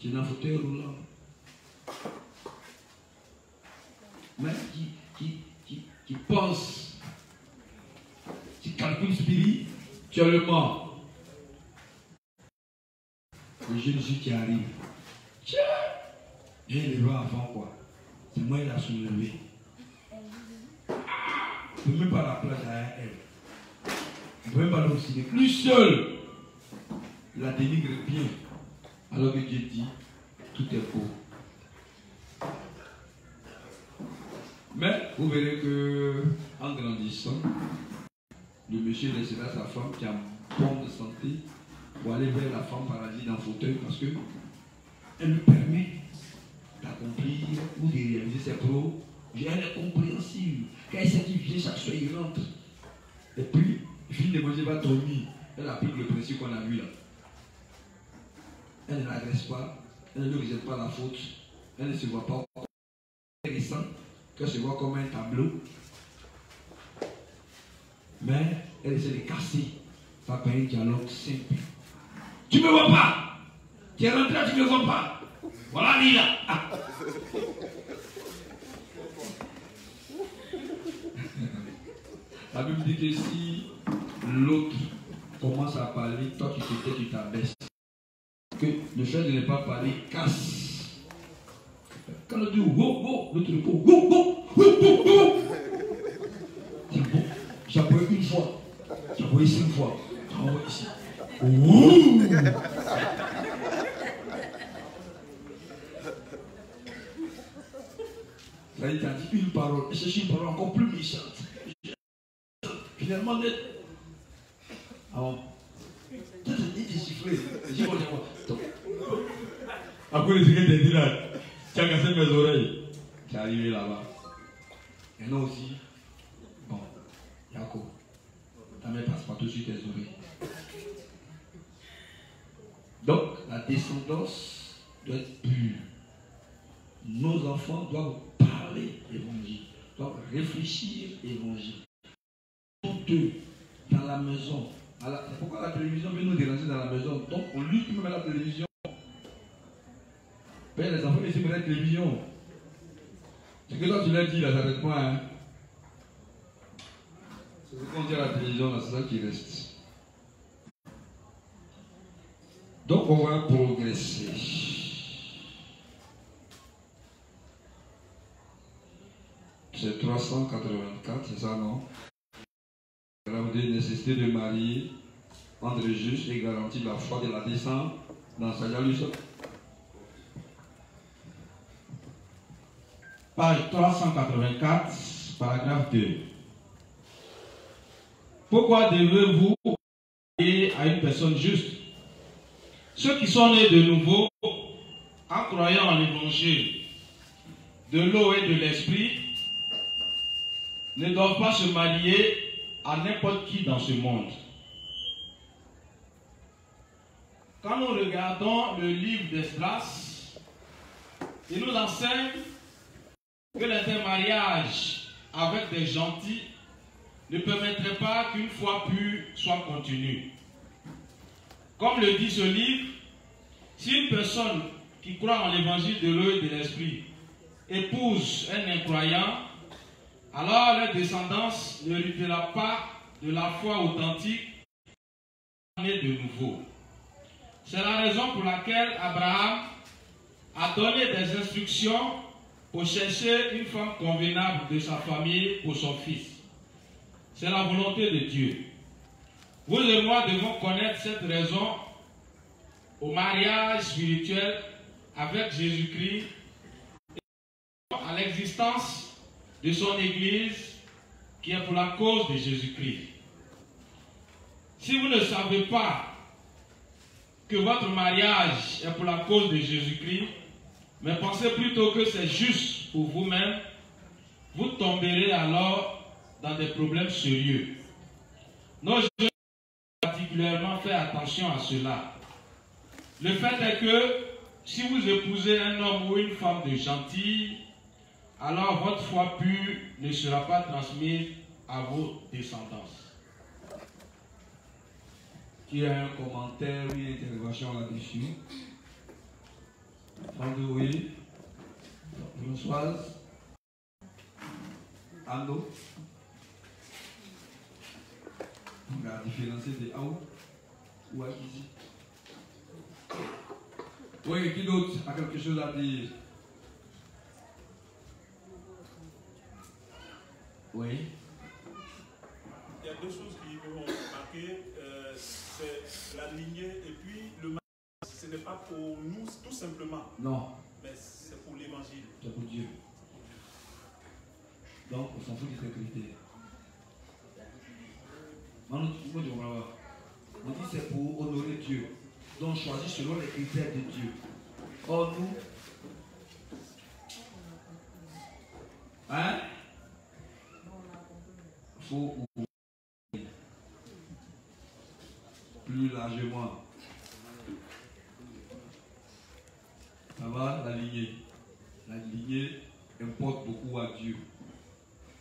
qui est dans un fauteuil roulant, mais qui pense, qui calcule spirituellement. Le jeune Jésus qui arrive, tiens, j'ai les bras avant quoi. C'est moi qui l'a soulevé. Je ne peux même pas la place derrière elle. Je ne peux même pas l'obstiner. Plus seul, la dénigre bien. Alors que Dieu dit, tout est beau. Mais vous verrez que en grandissant, le monsieur laissera sa femme qui a bonne santé pour aller vers la femme paralysée dans le fauteuil parce que elle lui permet d'accomplir ou de réaliser ses projets. Elle est compréhensible. Quand elle sait qu'il vient chaque soir, il rentre. Et puis, il finit de manger, va dormir. Elle applique le principe qu'on a vu là. Elle ne l'agresse pas, elle ne lui rejette pas la faute, elle ne se voit pas comme intéressant, qu'elle se voit comme un tableau. Mais elle essaie de casser ça par un dialogue simple. Tu ne me vois pas? Tu es rentré, tu ne me vois pas? Voilà, lui là. Ah. La Bible dit que si l'autre commence à parler, toi qui te tais, tu t'abaisses. Que le fait de ne pas parler casse. Quand on dit wow, l'autre répond wow. C'est bon. J'ai appuyé une fois. J'ai appuyé 5 fois. J'ai envoyé ici. Ça il t'a dit une parole. Et c'est une parole encore plus méchante. Finalement, ah bon. Il dit siffler. J'ai dit quoi? Après le secret dit là, tu as cassé mes oreilles. Tu es arrivé là-bas. Et nous aussi, bon, Yako, ta mère passe partout sur tes oreilles. Donc, la descendance doit être pure. Nos enfants doivent parler évangile, doivent réfléchir évangile. Toutes deux, dans la maison. Pourquoi la télévision vient nous déranger dans la maison? Donc, on lutte même à la télévision. Mais les enfants ici, la télévision. Ce que toi tu l'as dit là, ça n'arrête pas. Hein? C'est ce qu'on dit à la télévision là, c'est ça qui reste. Donc on va progresser. C'est 384, c'est ça non? La nécessité de marier entre juste et garantir la foi de la descente dans sa jalousie. Page 384, paragraphe 2. Pourquoi devez-vous marier à une personne juste? Ceux qui sont nés de nouveau, en croyant en l'évangile de l'eau et de l'esprit, ne doivent pas se marier à n'importe qui dans ce monde. Quand nous regardons le livre d'Esdras, il nous enseigne que l'intermariage avec des gentils ne permettrait pas qu'une foi pure soit continue. Comme le dit ce livre, si une personne qui croit en l'évangile de l'eau et de l'esprit épouse un incroyant, alors leur descendance ne héritera pas de la foi authentique née de nouveau. C'est la raison pour laquelle Abraham a donné des instructions pour chercher une femme convenable de sa famille pour son fils. C'est la volonté de Dieu. Vous et moi devons connaître cette raison au mariage spirituel avec Jésus-Christ et à l'existence de son Église qui est pour la cause de Jésus-Christ. Si vous ne savez pas que votre mariage est pour la cause de Jésus-Christ, mais pensez plutôt que c'est juste pour vous-même, vous tomberez alors dans des problèmes sérieux. Nos jeunes, particulièrement réellement faire attention à cela. Le fait est que si vous épousez un homme ou une femme de gentil, alors votre foi pure ne sera pas transmise à vos descendants. Qui a un commentaire ou une intervention là-dessus? Andoué, Françoise, Ando. On a différencié de Aou ou Akizi. Oui, qui d'autre a quelque chose à dire? Oui. Il y a deux choses qui me ont marqué. C'est la lignée et puis le mariage. Ce n'est pas pour nous tout simplement. Non. Mais c'est pour l'évangile. C'est pour Dieu. Donc, on s'en fout de ces critères. On dit c'est pour honorer Dieu. Donc, choisis selon les critères de Dieu. Or, nous, hein? Faut plus largement. Ça va, la lignée. La lignée importe beaucoup à Dieu.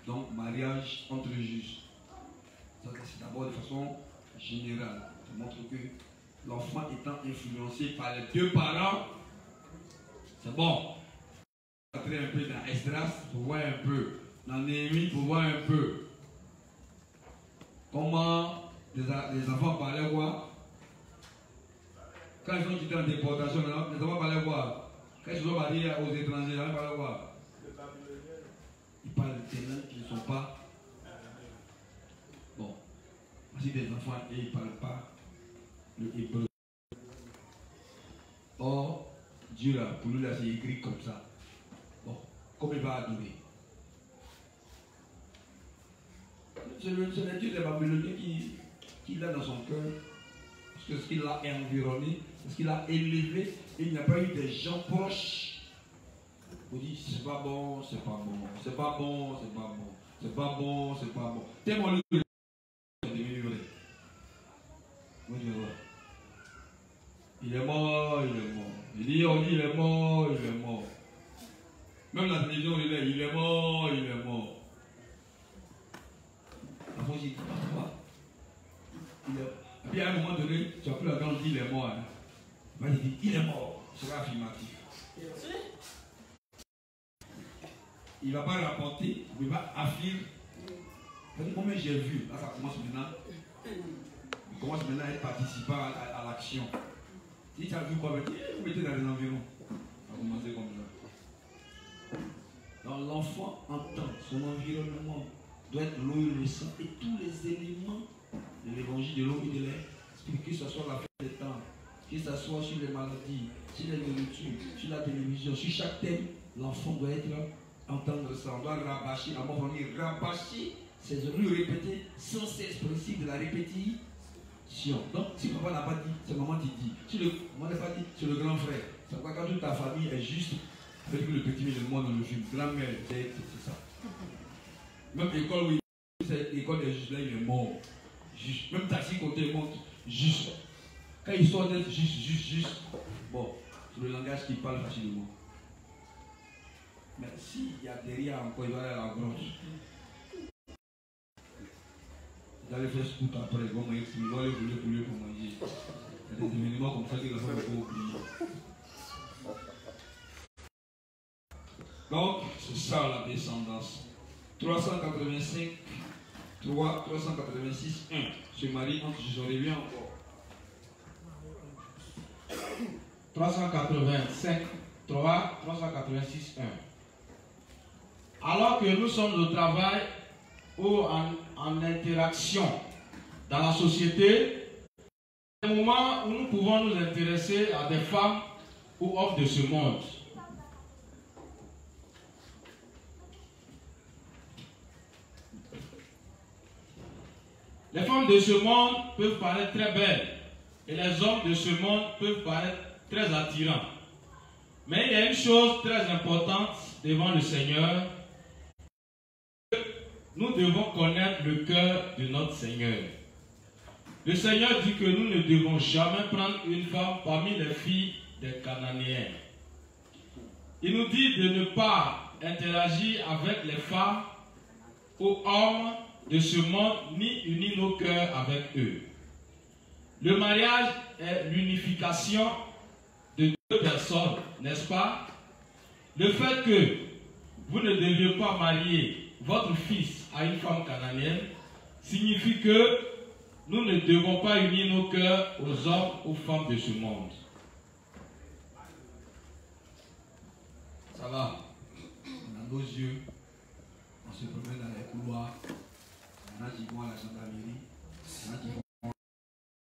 Donc, mariage entre justes. Ça, c'est d'abord de façon générale. Ça montre que l'enfant étant influencé par les deux parents, c'est bon. Entrer un peu dans Esdras pour voir un peu. Dans Néhémie pour voir un peu. Comment les enfants parlaient quoi? Quand ils sont quittés en déportation, les enfants parlaient quoi? Quand ils sont mariés aux étrangers, ils parlaient quoi? Ils parlent des langues qui ne sont pas. Bon. Voici des enfants et ils ne parlent pas le hébreu. Or, Dieu là, pour lui là, c'est écrit comme ça. Bon, comme il va adorer. C'est le Dieu des Babyloniens qui l'a dans son cœur. Parce que ce qu'il a environné, ce qu'il a élevé, et il n'y a pas eu des gens proches. Vous dites, c'est pas bon, c'est pas bon, c'est pas bon, c'est pas bon, c'est pas bon, c'est pas bon. Tellement le il est mort, il est mort. Il dit, on dit, il est mort, il est mort. Même la télévision, il est mort, il est mort. La fois, j'ai dit, il est... Et puis à un moment donné, tu as pris la grande, il est mort. Hein. Il dit, il est mort. Ce sera affirmatif. Il ne va pas rapporter, il va affirmer. Il dit, combien j'ai vu? Là, ça commence maintenant. Il commence maintenant à être participant à l'action. Si tu as vu quoi, vous mettez dans les environs. Ça va commencer comme ça. Donc l'enfant entend son environnement doit être l'eau et le sang et tous les éléments de l'évangile de l'eau et de l'air, que ce soit la fin des temps, que ce soit sur les maladies, sur les nourritures, sur la télévision, sur chaque thème, l'enfant doit entendre ça. On doit rabâcher, à mon famille, rabâcher ces rues répétées sans cesse principe de la répétition. Donc, si papa n'a pas dit, c'est maman qui dit. Si le maman n'a pas dit, c'est le grand frère. C'est pourquoi quand toute ta famille est juste, avec le petit mais le monde dans le film, grand-mère, c'est ça. Même école, oui, c'est l'école des justes, là, il est mort. Juste. Même taxi côté monte, juste. Quand il sort d'être juste. Bon, c'est le langage qui parle facilement. Mais s'il y a derrière encore, il va aller à la grosse. Vous allez faire scout après, vous allez voler pour manger. Il y a des événements comme ça que la femme ne peut pas oublier. Donc, c'est ça la descendance. 385, 386, 1. Ce mari entre, je reviens encore. 385, 3, 386, 1. Alors que nous sommes au travail ou en interaction dans la société, c'est un moment où nous pouvons nous intéresser à des femmes ou hommes de ce monde. Les femmes de ce monde peuvent paraître très belles et les hommes de ce monde peuvent paraître très attirants. Mais il y a une chose très importante devant le Seigneur. Nous devons connaître le cœur de notre Seigneur. Le Seigneur dit que nous ne devons jamais prendre une femme parmi les filles des Cananéens. Il nous dit de ne pas interagir avec les femmes ou hommes de ce monde, ni unir nos cœurs avec eux. Le mariage est l'unification de deux personnes, n'est-ce pas? Le fait que vous ne deviez pas marier votre fils à une femme cananéenne signifie que nous ne devons pas unir nos cœurs aux hommes ou aux femmes de ce monde. Ça va. On a nos yeux. On se promène dans les couloirs. On a qui vont à la gendarmerie. On a qui vont.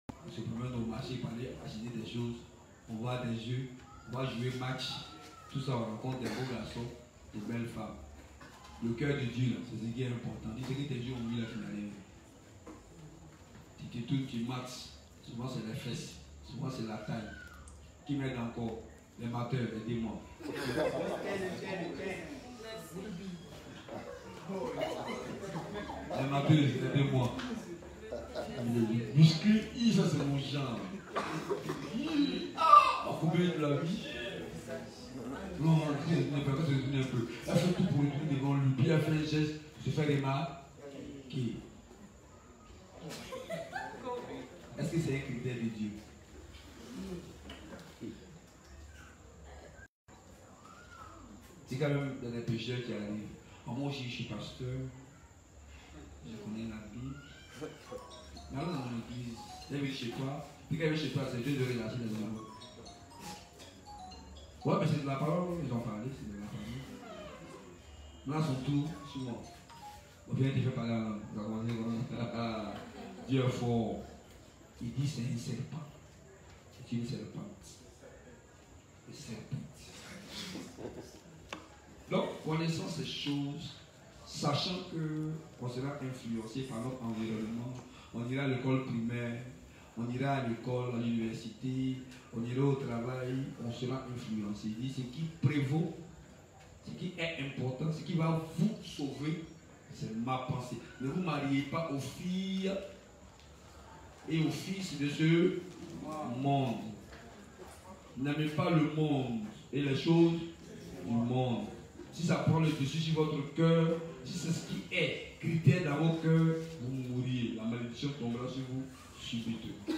On se promène au marché pour aller acheter des choses. On voit des yeux. On va jouer match. Tout ça, on rencontre des beaux garçons, des belles femmes. Le cœur de Dieu, c'est ce qui est important. Dis ce que tes yeux ont mis la finale. Tu te tournes, tu maxes. Souvent, c'est les fesses. Souvent, c'est la taille. Qui m'aide encore? Les mateurs, aidez-moi. Les mateurs, aidez-moi. Muscle, ça c'est mon genre. On va couper de la vie. Non, je ne peux pas se tourner un peu. Elle fait tout pour le tourner devant lui. Puis elle fait un geste, se fait remarquer. Est-ce que c'est un critère de Dieu? C'est quand même des pécheurs qui arrivent. Moi aussi, je suis pasteur. Je connais la Bible. Mais alors dans mon église, elle vient chez toi. Puis quand elle vient chez toi, c'est 2 heures et la des amours. Ouais, mais c'est de la parole, ils ont parlé, c'est de la parole. Là, son tour, sur moi. On vient te faire parler en langue. Vous avez commencé Dieu est fort. Il dit c'est un serpent. C'est une serpente. Une serpente. Donc, connaissant ces choses, sachant qu'on sera influencé par notre environnement, on ira à l'école primaire, on ira à l'école, à l'université, on ira au travail, on sera influencé. Il dit ce qui prévaut, ce qui est important, ce qui va vous sauver, c'est ma pensée. Ne vous mariez pas aux filles et aux fils de ce monde. N'aimez pas le monde et les choses du monde. Si ça prend le dessus sur votre cœur, si c'est ce qui est critère dans vos cœurs, vous mourriez. La malédiction tombera sur vous subitement.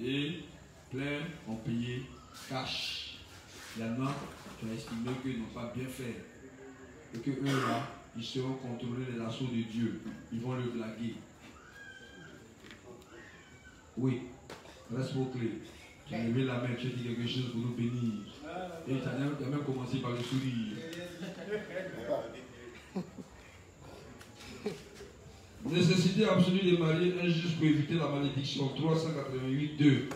Et plein ont payé cash. Il y en a qui ont estimé qu'ils n'ont pas bien fait. Et que eux là, ils seront contrôlés des assauts de Dieu. Ils vont le blaguer. Oui, reste vos clés. Tu as levé la main, tu as dit quelque chose pour nous bénir. Et tu as même commencé par le sourire. Nécessité absolue de marier un juste pour éviter la malédiction. 388-2.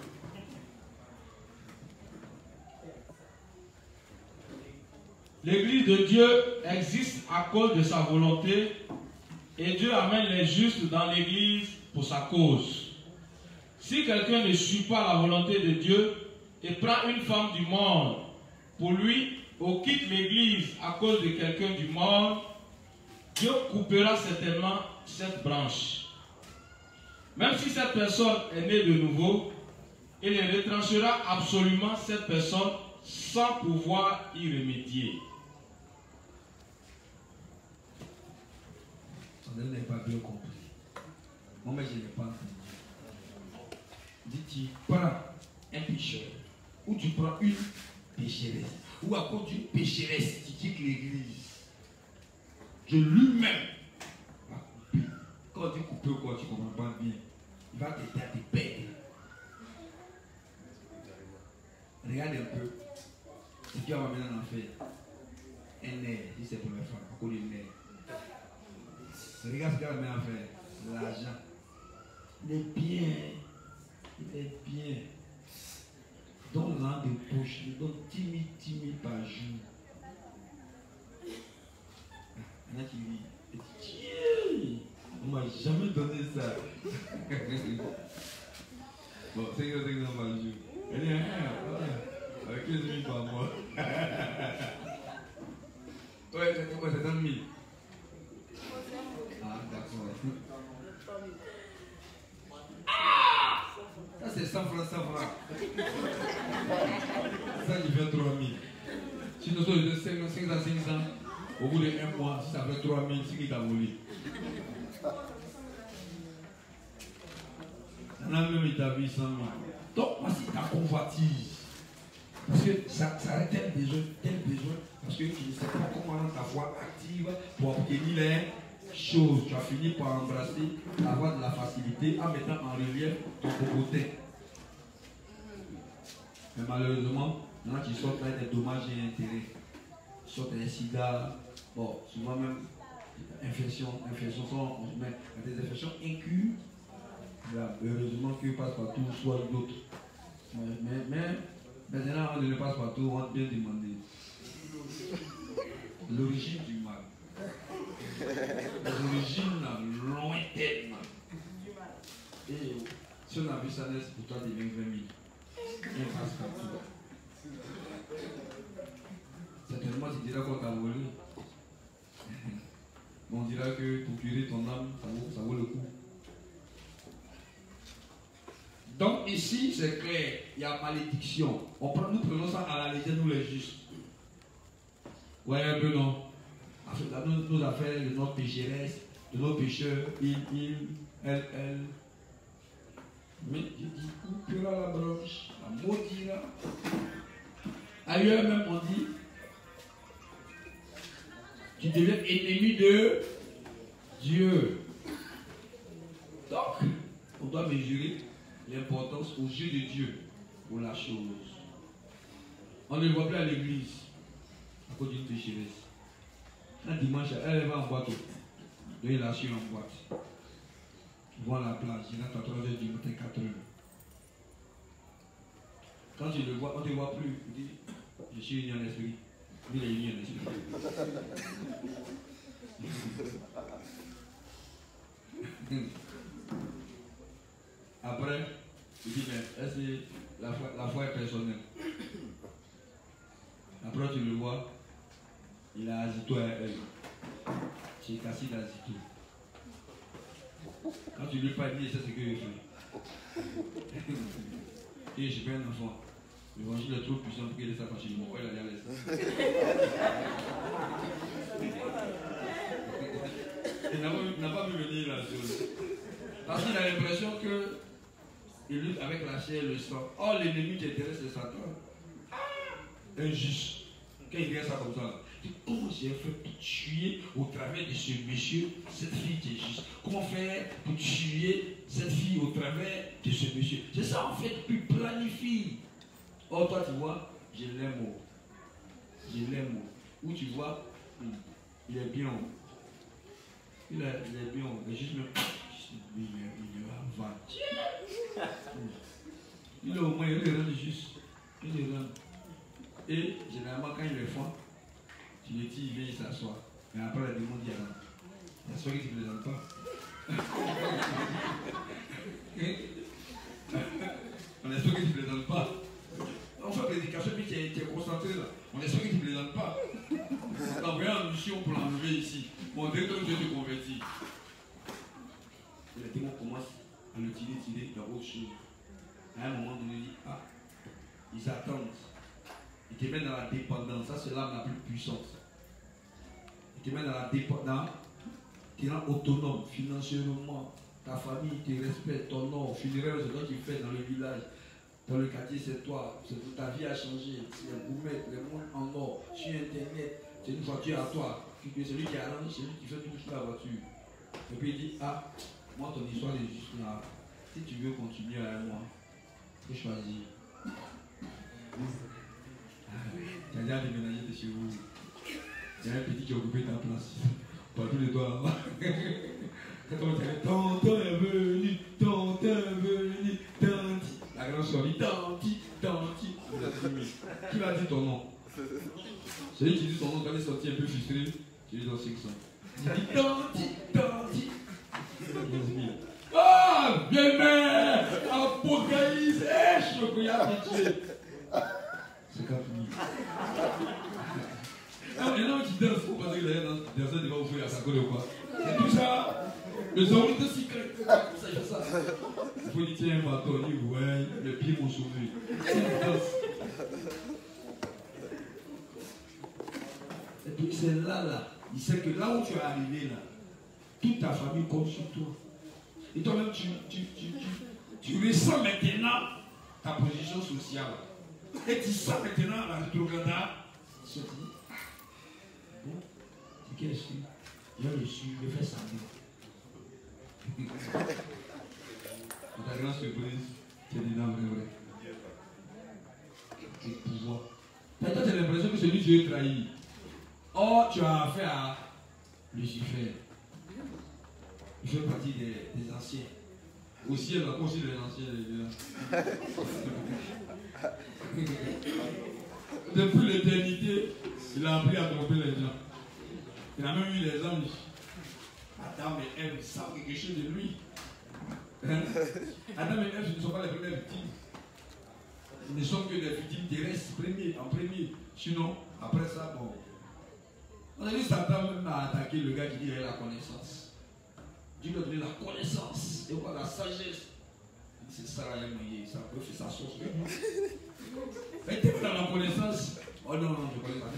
L'église de Dieu existe à cause de sa volonté et Dieu amène les justes dans l'église pour sa cause. Si quelqu'un ne suit pas la volonté de Dieu et prend une femme du monde pour lui ou quitte l'église à cause de quelqu'un du monde, Dieu coupera certainement cette branche. Même si cette personne est née de nouveau, il retranchera absolument cette personne sans pouvoir y remédier. On n'a pas bien compris. Moi, je n'ai pas entendu. Dis, tu prends un pécheur, ou tu prends une pécheresse, ou à cause d'une pécheresse, tu quittes l'église. Je lui-même va couper. Quand on dit couper ou quoi, tu ne comprends pas bien. Il va t'aider à te perdre. Regarde un peu. Ce qui va m'amener en enfer. Un nerf, si c'est pour les femmes, à cause du nerf. Regarde ce qui va m'amener en enfer. L'argent. Il est bien. Il est bien. Donne-en de poche. Il donne 10 000 par jour. Il y en a qui disent, on ne m'a jamais donné ça. Bon, 5 000 par jour. Elle dit, avec 15 000 par mois. Ouais, c'est quoi, c'est 30 000. Ah, d'accord. c'est 100 francs, 100 francs. Ça, il fait 3 000. Si nous sommes de 500, 500, au bout de 1 mois, si ça fait 3 000, c'est qui t'a volé. On a même établi 100 000. Donc, voici ta convoitise. Parce que ça a tel besoin, parce que tu ne sais pas comment rendre ta foi active pour obtenir les choses. Tu as fini par embrasser, avoir de la facilité en mettant en relief ton cocotin. Mais malheureusement, maintenant tu sortes avec des dommages et intérêts. Tu sortes des sida, bon, souvent même infections sont, mais des infections incurables. Heureusement que passe partout, soit d'autres. Mais maintenant, on ne passe partout, on va bien demander l'origine du mal. L'origine lointaine. Et si on a vu ça naître, pour toi, des 20 000. On passe partout. Certainement, tu diras qu'on t'a volé. On dira que pour curer ton âme, ça vaut le coup. Donc ici, c'est clair, il y a malédiction. Nous prenons ça à la légère, nous les justes. Ouais, un peu non. Nos affaires, de notre pécheresse, de nos pécheurs, elle. Mais il dit, coupera la branche, la maudira. Ailleurs même on dit, tu deviens ennemi de Dieu. Donc, on doit mesurer l'importance aux yeux de Dieu pour la chose. On ne le voit plus à l'église à cause d'une pécheresse. Un dimanche, elle va en boîte. Donc il a su en boîte. Ils vont à la plage, il rentre à 3h du matin, 4h. Quand tu le vois, on ne te voit plus. Il dit, je suis uni en esprit. Il est uni en esprit. Après, il dit, mais est-ce que la foi est personnelle? Après, tu le vois, il a Azito à elle. C'est cassé d'Azito. Quand tu lui parles, il dit, c'est ce que je fais. Et je fais un enfant. L'évangile est trop puissant pour qu'il laisse ça passer. Mon frère, il a laissé. Il n'a pas vu venir la chose. Parce qu'il a l'impression que il lutte avec la chair et le sang. Oh, l'ennemi qui intéresse, c'est Satan. Injuste. Quand il regarde ça comme ça, il dit, comment j'ai fait pour tuer au travers de ce monsieur cette fille qui est juste? Comment faire pour tuer cette fille au travers de ce monsieur? C'est ça en fait, tu planifies. Oh, toi tu vois, je l'aime. Je l'aime. Où tu vois, il est bien. Il est bien. Mais juste même. Il est avant. Il est au moins, il le rend juste. Il le rend. Et généralement, quand il est fort, tu le dis, il vient, il s'assoit. Mais après, la demande, il y a là. Il y a soit qu'il ne te présente pas. On espère qu'il ne te présente pas. On fait prédication, puis tu es concentré là. On espère qu'il ne te présente pas. T'as envoyé en mission pour l'enlever ici. Mon directeur, Dieu te convertit. Les démons commencent à le tirer dans autre chose. À un moment donné, il dit, ah, ils attendent. Ils te mettent dans la dépendance. Ça, c'est l'âme la plus puissante. Ils te mettent dans la dépendance. Tu es autonome financièrement. Ta famille te respecte. Ton nom, funéraire, c'est toi qui fais dans le village. Dans le quartier, c'est toi. Ta vie a changé. Les goumettes, les montres en or, sur Internet. C'est une voiture à toi. C'est celui qui arrange, c'est lui qui fait tout sur la voiture. Et puis il dit, ah, moi, ton histoire est juste là. Si tu veux continuer avec moi, tu choisis. Tu as déjà déménagé de chez vous. Il y a un petit qui a occupé ta place. Partout de toi là-bas. Quand on dit tonton est venu, tonton est venu, tanti. La grande soeur dit tanti, tanti. Qui va dire ton nom? Celui qui dit ton nom, quand il est sorti un peu frustré, tu lui donnes 500. Il dit tanti, tanti. 15 000. Ah, bien mère, Apocalypse, je me couille à pitié. 50 000. Et non, tu danses pour parce que les danseurs devant ouvrir à sa colle ou quoi. C'est tout ça. Le zombie est aussi clair. Ça, je fais ça. Il faut dire, tiens, un bâton, il dit, ouais, les pieds m'ont sauvé. Et puis c'est là. Il sait que là où tu es arrivé, là, toute ta famille compte sur toi. Et toi-même, tu ressens maintenant ta position sociale. Et tu sens maintenant la rétrogradation. Tu te dis, bon, c'est qui est-ce que j'ai reçu, je fais ça. Ta grande surprise, c'est énorme, vrai. Et pouvoir. Toi, tu as l'impression que celui que tu as trahi. Or, tu as affaire à Lucifer. Il fait partie des anciens. Aussi, elle a aussi les anciens. Depuis l'éternité, il a appris à tromper les gens. Il a même eu les anges. Adam et Ève savent quelque chose de lui. Adam et Ève, ce ne sont pas les premières victimes. Ils ne sont que des victimes terrestres en premier. Sinon, après ça, bon. On a vu Satan même a attaqué le gars qui dit qu'il a la connaissance. Dieu lui a donné la connaissance. Et quoi, la sagesse. C'est ça, ça peut faire sa sauce. Mais tu es dans la connaissance. Oh non, je connais pas.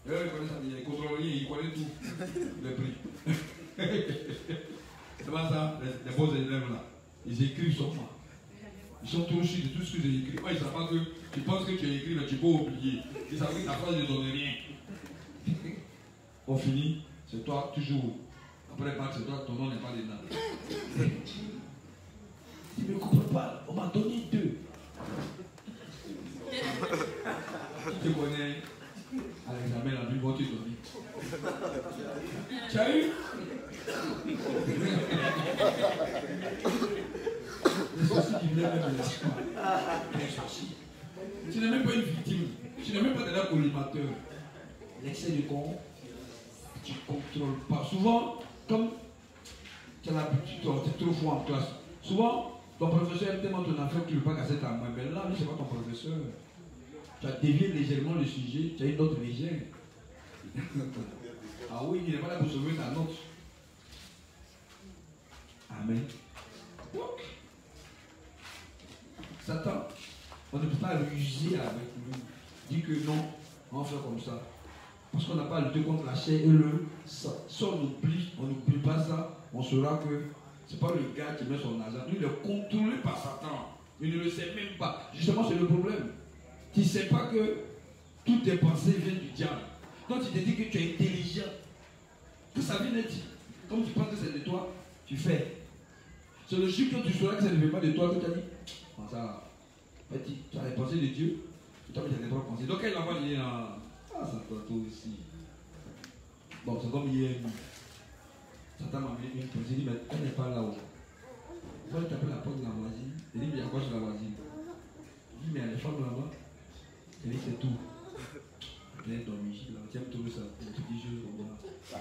Il contrôle rien, il connaît tout. Le prix. C'est pas ça, les beaux élèves là. Ils écrivent sur moi. Ils sont trop chics de tout ce que j'ai écrit. Moi, ils ne savent pas que tu penses que tu as écrit, mais tu peux oublier. Ils savent que ta phrase ne donne rien. On finit, c'est toi toujours. Après le bac, c'est toi, ton nom n'est pas dedans. Tu ne me comprends pas, on m'a donné 2. Tu te connais à l'examen, la Bible va te donner. Tu as eu? Les sorciers qui venaient même de l'espoir. Les sorciers. Tu n'es même pas une victime. Tu n'es même pas de la collimateur. L'excès de con, tu ne contrôles pas. Souvent, comme tu as l'habitude, tu es trop fort en classe. Souvent, ton professeur aime tellement ton affaire que tu ne veux pas casser ta main. Mais là, lui, ce n'est pas ton professeur. Tu as dévié légèrement le sujet, tu as une note légère. Ah oui, il n'est pas là pour sauver ta note. Amen. Donc, Satan, on ne peut pas ruser avec lui. Dit que non, on va faire comme ça. Parce qu'on n'a pas lutté contre la chair et le sang. Si on n'oublie pas ça, on saura que ce n'est pas le gars qui met son argent. Lui, il est contrôlé par Satan. Il ne le sait même pas. Justement, c'est le problème. Tu ne sais pas que toutes tes pensées viennent du diable. Donc tu te dis que tu es intelligent. Que ça vient de ti. Comme tu penses que c'est de toi, tu fais. C'est le jour que tu sauras que ça ne vient pas de toi que tu as dit. Bon, ça, tu as les pensées de Dieu. Tu as mis tes propres pensées. Donc elle envoie il est en. Ah, ça toi aussi. Bon, c'est comme hier. Satan m'a mis une pensée. Il dit, mais elle n'est pas là-haut. Il faut taper la porte de la voisine. Il dit, mais il y a quoi sur la voisine? Il dit, mais il y a les femmes là-bas. Il dit, c'est tout. Plein d'homicides là. Tu aimes trouver ça. Tu dis, je comme ça.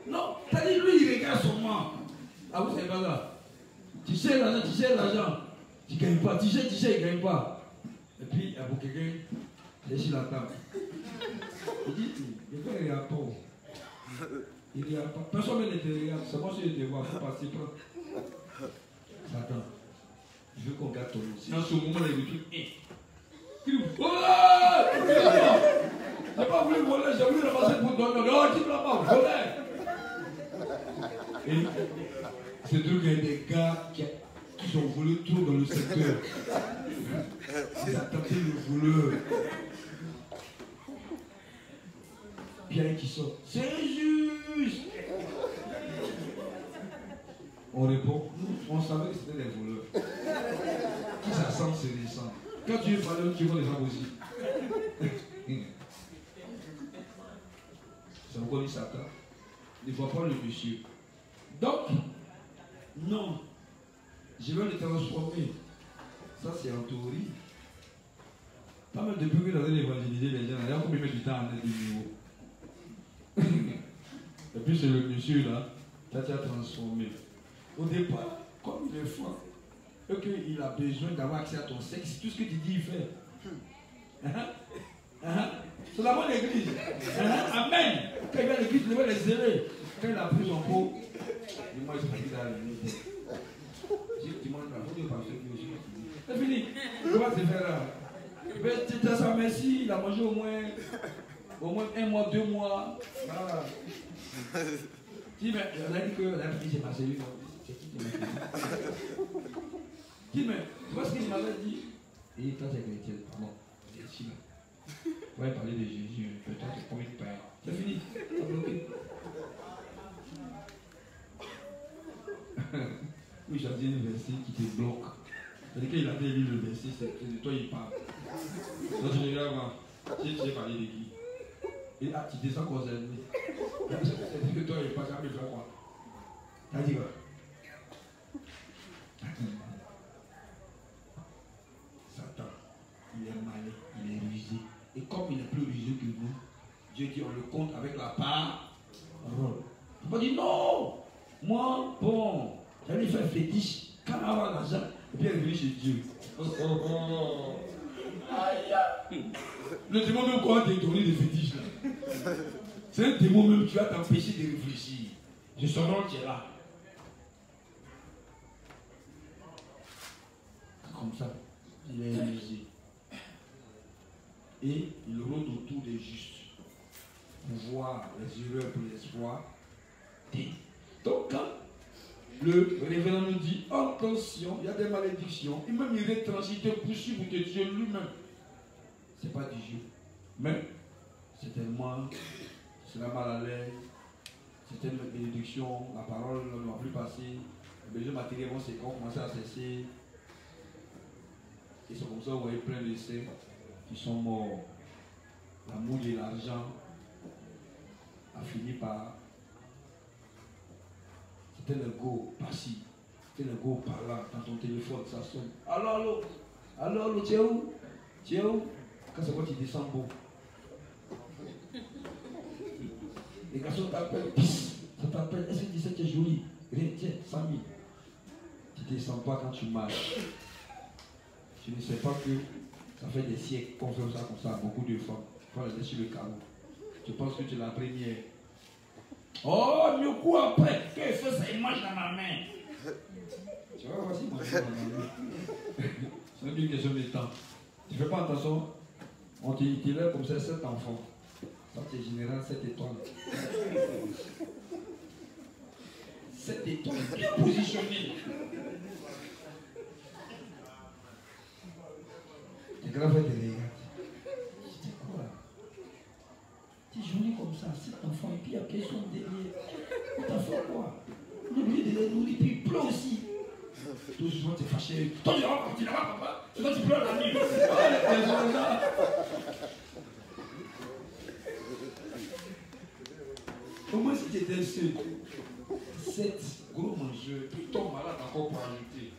Non, t'as dit, lui, il regarde sur moi. Ah, vous savez pas là. Tu sais l'argent. Tu ne gagnes pas. Tu sais, il ne gagne pas. Et puis, il y a pour quelqu'un, il est sur la table. Il dit, il fait un rapport. Il n'y a pas. Personne ne te regarde. C'est moi qui te vois. Il faut passer pas. Attends. Je veux qu'on garde ton nom. Sinon, ce moment, il dit, il dit, voleur! Je n'ai pas voulu voler, j'ai voulu ramasser pour donner. Non, tu ne l'as pas volé. Et c'est truc, il y a des gars qui sont volés trop dans le secteur. Ils attendaient le voleur. Puis il y a un qui sort. C'est juste. On répond. On savait que c'était des voleurs. Qui ça sent, c'est des sangs. Quand tu es parlé, tu vois les gens aussi. C'est encore dit Satan. Il ne voit pas le monsieur. Donc, non. Je vais le transformer. Ça, c'est en théorie. Pas mal depuis que nous avons évangélisé les gens, d'ailleurs, comme ils mettent du temps à mettre du niveau. Et puis, c'est le monsieur là, qui a transformé. Au départ, comme il est fort, et qu'il a besoin d'avoir accès à ton sexe, tout ce que tu dis, il fait. C'est la bonne église. Amen. Quand il va à l'église, il va les zérer. Quand il a pris son pot, moi je suis parti dans la minute. Tu manges la photo parce que c'est fini. Comment se faire là? Mais c'était ça, merci. Il a mangé au moins 1 mois, 2 mois. Voilà. Dis, mais on a dit que la fille s'est passée. C'est qui qui m'a dit? Dis, mais tu vois ce qu'il m'avait dit? Et toi, c'est chrétien. Pardon, c'est ici là. On va parler de Jésus. Peut-être que pour une père. C'est fini. C'est bloqué. Oui, j'ai dit un verset qui te bloque. C'est-à-dire qu'il avait lu le verset, c'est de toi il parle. Donc tu regardes, tu sais parler de qui? Et ah, tu descends concerné. C'est-à-dire que toi il parle, ça me fait quoi? T'as dit quoi? Satan, il est malin, il est rusé. Et comme il est plus rusé que nous, Dieu dit on le compte avec la parole. Il va dire non! Moi, bon, j'allais faire fétiche. Quand on va l'argent, et puis elle est venue chez Dieu. Aïe! Le démon même comment t'étonner des fétiches là. C'est un démon même qui va t'empêcher de réfléchir. Je son nom, tu es là. Comme ça, il est rusé. Et il rôde autour des justes pour voir les erreurs pour l'espoir. Donc quand le révérend nous dit attention, il y a des malédictions, et même il rétransit, te poursuit pour te tuer lui-même. Ce n'est pas du jeu. Mais c'est tellement, c'est la mal à l'aise, c'est tellement une bénédiction, la parole ne va plus passer, les besoins matériels vont commencer à cesser. Et c'est comme ça que vous voyez plein de saints qui sont morts. L'amour de l'argent a fini par. C'était le go passif. C'était le go parlant dans ton téléphone, ça sonne. Allô, tu es où? Tu es où? Quand c'est quoi tu descends beau. Les garçons t'appellent, ça t'appelle, est-ce que tu sais que tu es joli? Tiens, 100 000. Tu ne descends pas quand tu marches. Tu ne sais pas que ça fait des siècles qu'on fait ça comme ça à beaucoup de femmes. Il faut les laisser sur le carreau. Tu penses que tu es la première. Oh, mieux quoi après? Qu'elle fait ça, il mange dans ma main. Tu vois, voici moi dans ma main. C'est une question de temps. Tu ne fais pas attention, on te lève comme ça 7 enfants. Ça, c'est général 7 étoiles. 7 étoiles, bien positionnées. Les grands frères te regardent. C'était quoi? Tu es joli comme ça, 7 enfants, et puis il y a question derrière. T'as fait quoi? N'oublie de les nourrir, puis il pleut aussi. Tout souvent, tu es fâché. Toi, tu n'as pas papa. C'est toi, tu pleures la nuit. Au moins, si tu étais seul, 7 gros mangeurs, puis ton malade encore pour ajouter.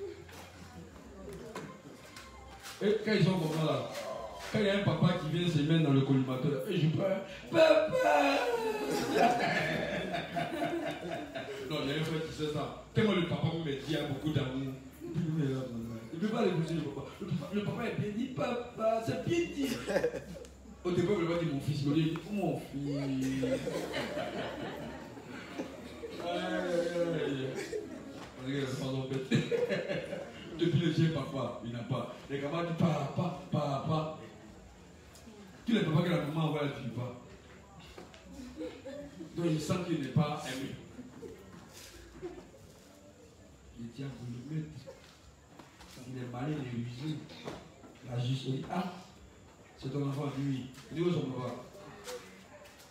Et quand ils sont comme ça là, quand il y a un papa qui vient se mettre dans le collimateur, et je pleure, papa! Non, il y a un frère qui sait ça. Tellement le papa me dit, il y a beaucoup d'amour. Il ne peut pas l'écouter le papa. Le papa est bien dit, papa, c'est bien dit. Au départ, il va dire mon fils, il dit, mon fils. Depuis le chien papa, il n'a pas. Les camarades disent papa. Tous les papas que la maman envoie, elle ne dit pas. Donc il sent qu'il n'est pas aimé. Le diable le met. Il est malin, il est rusé. La justice dit, ah, c'est ton enfant, lui. Il dit où son papa?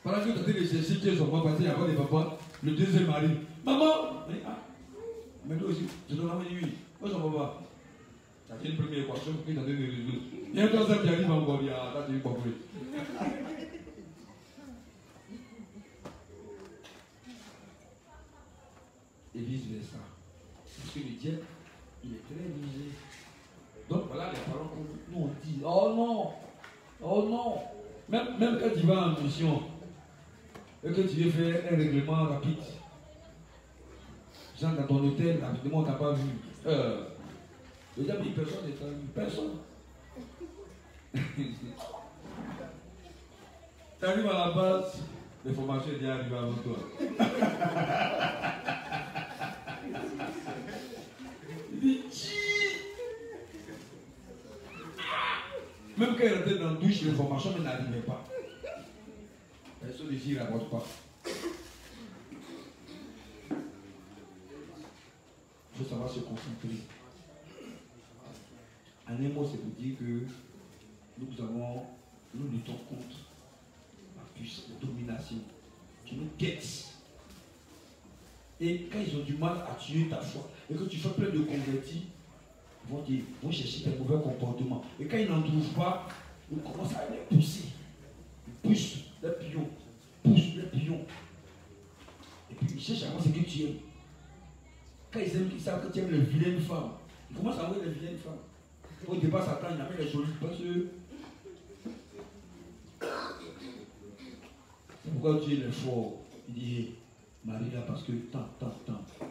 Pendant que tu as été chercher qui est son papa, parce qu'il n'y a pas de papa, le deuxième mari. Maman! Il dit, ah, mais toi aussi, c'est ton enfant, lui. Où est son papa? Ça fait une première équation pour que tu as donné des résultats. Il y a un troisième qui arrive encore, il y a tu n'as pas compris. Et vice versa. Parce que le diable, il est très rusé. Donc voilà les paroles que nous on dit. Oh non. Même quand tu vas en mission et que tu veux faire un règlement rapide, genre dans ton hôtel, rapidement on t'a pas vu. Le diable dit personne n'est vu. Personne. Tu arrives à la base, L'information est déjà arrivée avant toi. Il dit, même quand il était dans la douche, l'information n'arrivait pas. Personne ici ne raconte pas. Il faut savoir se concentrer. En un mot, c'est pour dire que nous luttons contre la puissance, la domination qui nous guette. Et quand ils ont du mal à tuer ta foi, et que tu fais plein de convertis, ils vont chercher tes mauvais comportements. Et quand ils n'en trouvent pas, ils commencent à les pousser. Ils poussent les pions. Et puis ils cherchent à voir ce que tu aimes. Quand ils aiment, ils savent que tu aimes les vilaines femmes. Ils commencent à voir les vilaines femmes. Au départ, Satan, il amène les jolies parce que c'est pourquoi Dieu est fort. Il dit, marie-la parce que tant.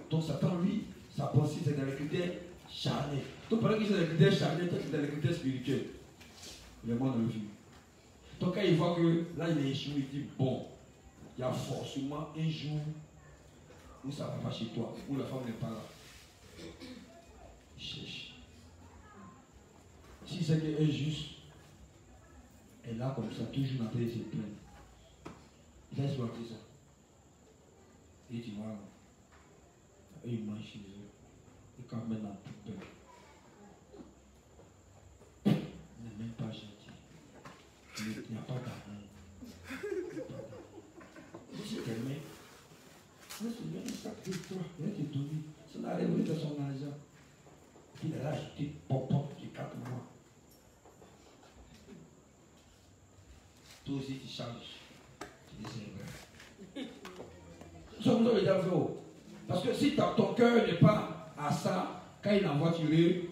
Donc Satan, lui, sa pensée, c'est dans les critères charnels. Donc pendant qu'il est dans les critères charnels, toi, tu es dans les critères spirituels. Vraiment dans le film. Donc quand il voit que là, il est échoué, il dit, bon, il y a forcément un jour où ça ne va pas chez toi, où la femme n'est pas là. Il cherche. Si c'est qu'elle est juste, elle est là comme ça, toujours dans ses plaintes. Il a exploité ça. Et tu vois, et il mange chez eux. Et quand même dans toute peur. Il n'est même pas gentil. Il n'y a pas d'amour. Si tu t'aimais, le Seigneur il s'appelle toi, il va te donner. Ça n'a rien de son argent. Il a acheté pop de 4 mois. Toi aussi tu changes. Tu dis c'est vrai. Nous sommes déjà fait. Parce que si ton cœur n'est pas à ça, quand il envoie tuer,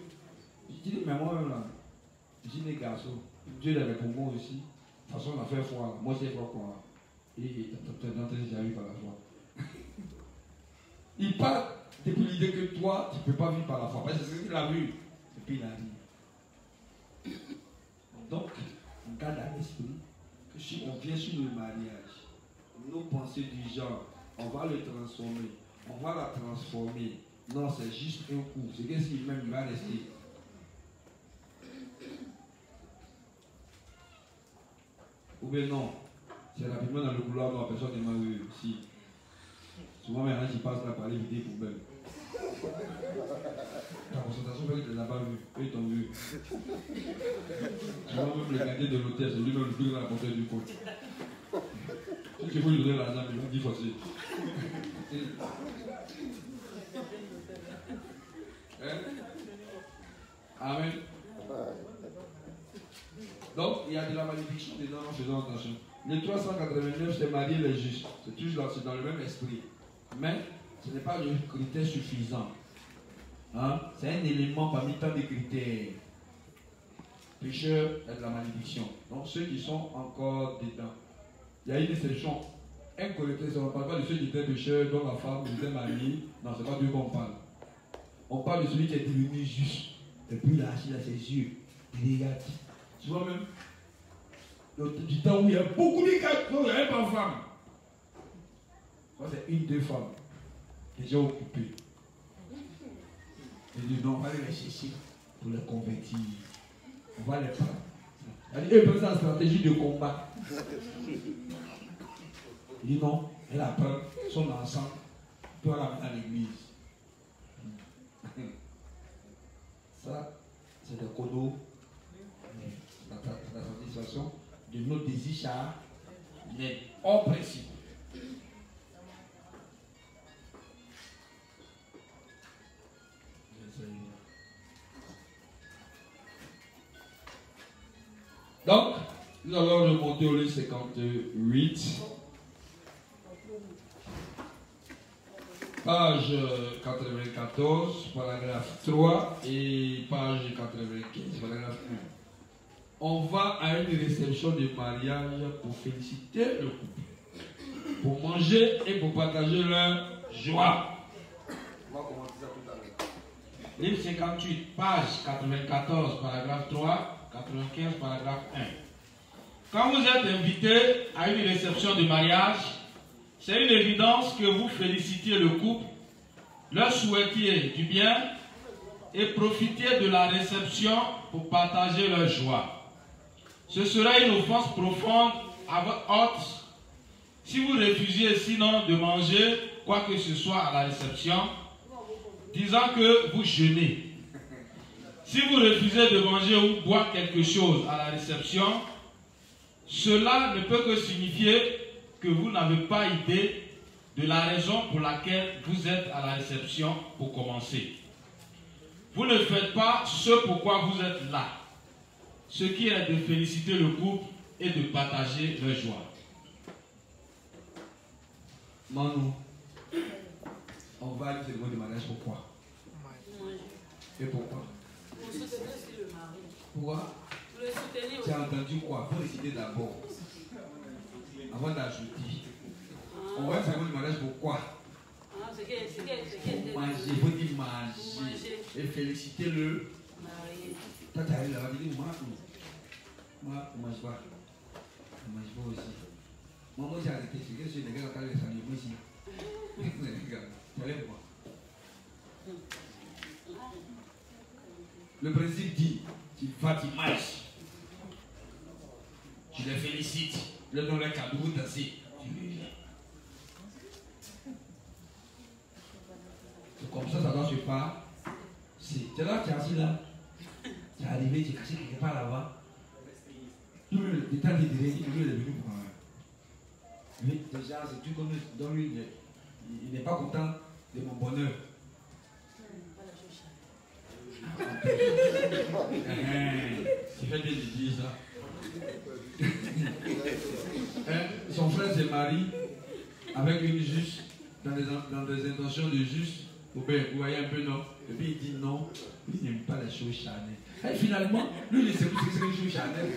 je dis mais moi-même là, je dis les garçons, Dieu l'avait pour moi aussi. De toute façon on a fait foi. Moi c'est foi quoi. Et j'arrive par la foi. Il part depuis l'idée que toi, tu ne peux pas vivre par la foi. Parce que c'est ce qu'il a vu. Et puis il arrive. Donc, on garde à l'esprit que si on vient sur le mariage, nos pensées du genre, on va le transformer, on va la transformer. Non, c'est juste un coup. C'est que s'il même va rester. Ou bien non, c'est rapidement dans le couloir, non, personne ne m'a vu. Si. Souvent, maintenant, tu passes là par les vidéos pour même. Ta concentration fait que tu ne l'as pas vu. Eux, ils t'ont vu. Souvent, même le gardien de l'hôtel, c'est lui-même le plus grand rapporteur du compte. Si tu veux lui donner l'argent, il va dire forcer. Amen. Donc, il y a de la malédiction dedans, faisons attention. Le 389, c'est marier les justes. C'est toujours dans le même esprit. Mais ce n'est pas le critère suffisant. Hein? C'est un élément parmi tant de critères. Pécheur et de la malédiction. Donc ceux qui sont encore dedans. Il y a une exception. Un correcteur, on ne parle pas de ceux qui étaient pécheurs, dont la femme était mariée. Non, ce n'est pas Dieu qu'on parle. On parle de celui qui est devenu juste. Et puis il a assis à ses yeux. Il regarde. Tu vois même du temps où il y a beaucoup de cas, il n'y avait pas de femmes. Ça, c'est une, deux femmes. Déjà occupées. Il dit non, on va les chercher pour les convertir. On va les prendre. Eux prennent sa stratégie de combat. Il dit non, elle apprend son ensemble pour la mettre à l'église. Ça, c'est le codo, la satisfaction de nos désirs charnels, hors principe. Donc, nous allons remonter au livre 58, page 94, paragraphe 3 et page 95, paragraphe 1. On va à une réception de mariage pour féliciter le couple, pour manger et pour partager leur joie. On va commencer ça tout à l'heure. Livre 58, page 94, paragraphe 3. 95, paragraphe 1. Quand vous êtes invité à une réception de mariage, c'est une évidence que vous félicitiez le couple, leur souhaitiez du bien et profitiez de la réception pour partager leur joie. Ce serait une offense profonde à votre hôte si vous refusiez sinon de manger quoi que ce soit à la réception, disant que vous jeûnez. Si vous refusez de manger ou boire quelque chose à la réception, cela ne peut que signifier que vous n'avez pas idée de la raison pour laquelle vous êtes à la réception pour commencer. Vous ne faites pas ce pourquoi vous êtes là, ce qui est de féliciter le couple et de partager leur joie. Manu, on va aller célébrer le mariage, pourquoi? Et pourquoi? Pour soutenir aussi le mari. Pourquoi? Pour le soutenir Tu aussi. as entendu quoi? Il faut décider d'abord. Avant d'ajouter. On va célébrer le mariage, pourquoi? Pour manger, il faut dire manger. Et féliciter le Marié. toi, tu arrives là-bas, tu dis, moi, on ne mange pas. On ne mange pas aussi. Moi, j'ai arrêté. C'est que je suis des gars qui ont les amis, moi aussi. Tu allais voir. Le principe dit, tu vas, tu marches. Tu les félicites. Tu leur donnes le cadeau, vous dansez. Tu les viens. C'est comme ça doit se passer. Tu es là, tu es assis là. Tu es arrivé, tu es caché quelque part là-bas. Tout le temps, il est venu pour un. Lui, déjà, c'est tout comme dans lui, il n'est pas content de mon bonheur. Tu fais bien de dire ça. Son frère se marie avec une juste, dans des intentions de juste. Vous voyez un peu non. Et puis il dit non, il n'aime pas les choses charnelles. Et finalement, lui, il ne sait pas ce que c'est une chose charnelle.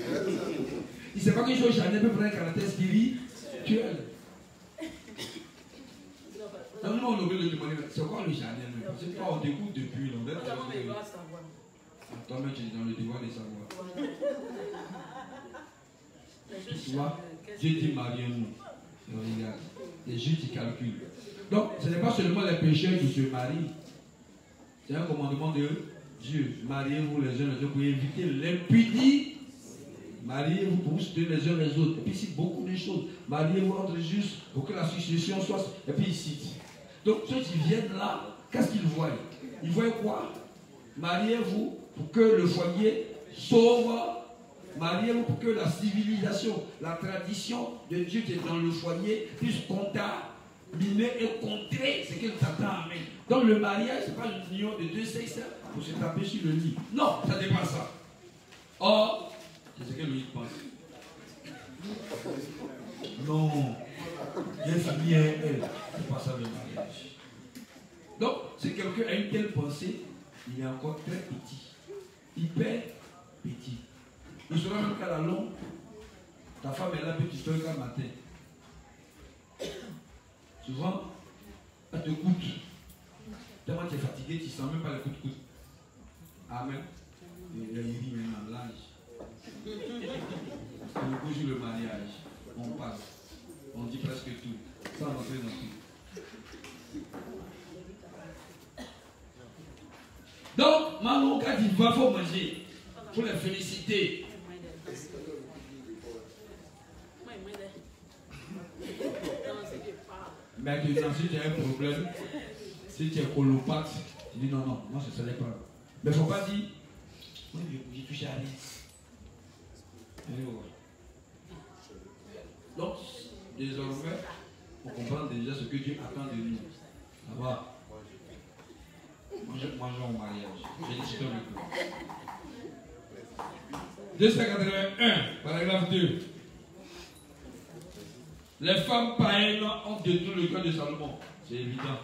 Il ne sait pas qu'une chose charnelle peut prendre un caractère spirituel. Donc nous, on oublie de demander, c'est quoi le charnel? Parce que toi, on découvre depuis. Toi-même, tu es dans le devoir de savoir. Tu vois, Dieu dit mariez-nous. Regarde, les juges, ils calculent. Donc, ce n'est pas seulement les pécheurs qui se marient. C'est un commandement de Dieu. Mariez-vous les uns les autres pour éviter l'impudicité. Mariez-vous pour vous soutenir les uns les autres. Et puis, il cite beaucoup de choses. Mariez-vous entre justes pour que la succession soit. Et puis, il cite. Donc, ceux qui viennent là, qu'est-ce qu'ils voient? Ils voient quoi? Mariez-vous pour que le foyer sauve. Mariez-vous pour que la civilisation, la tradition de Dieu qui est dans le foyer puisse contaminer et contrer ce qu'il s'attend. Amen. Donc, le mariage, ce n'est pas une union de deux sexes pour se taper sur le lit. Non, ça n'est pas ça. Or, c'est ce que Loïc pense. Non. Il est fini à elle. C'est pas ça le mariage. Donc, si quelqu'un a une telle pensée, il est encore très petit. Hyper petit. Il sera même qu'à la longue, ta femme est là, puis tu te regardes le matin. Souvent, elle te coûte. Tellement tu es fatigué, tu ne sens même pas le coup de coude. Amen. Il rit maintenant, l'âge. On bouge le mariage. On passe. On dit presque tout. Sans entrer dans tout. Donc, Maman, quand il va, il faut manger. Il faut les féliciter. Maintenant, si tu as un problème, si tu es colopathe, tu dis non, moi je ne savais pas. Mais il ne faut pas dire, oui, j'ai touché à rien. Donc, désormais, on comprend déjà ce que Dieu attend de nous. Ça va. Mangeons au mariage. J'ai discuté avec vous. 281, paragraphe 2. Les femmes païennes ont détruit le cœur de Salomon. C'est évident.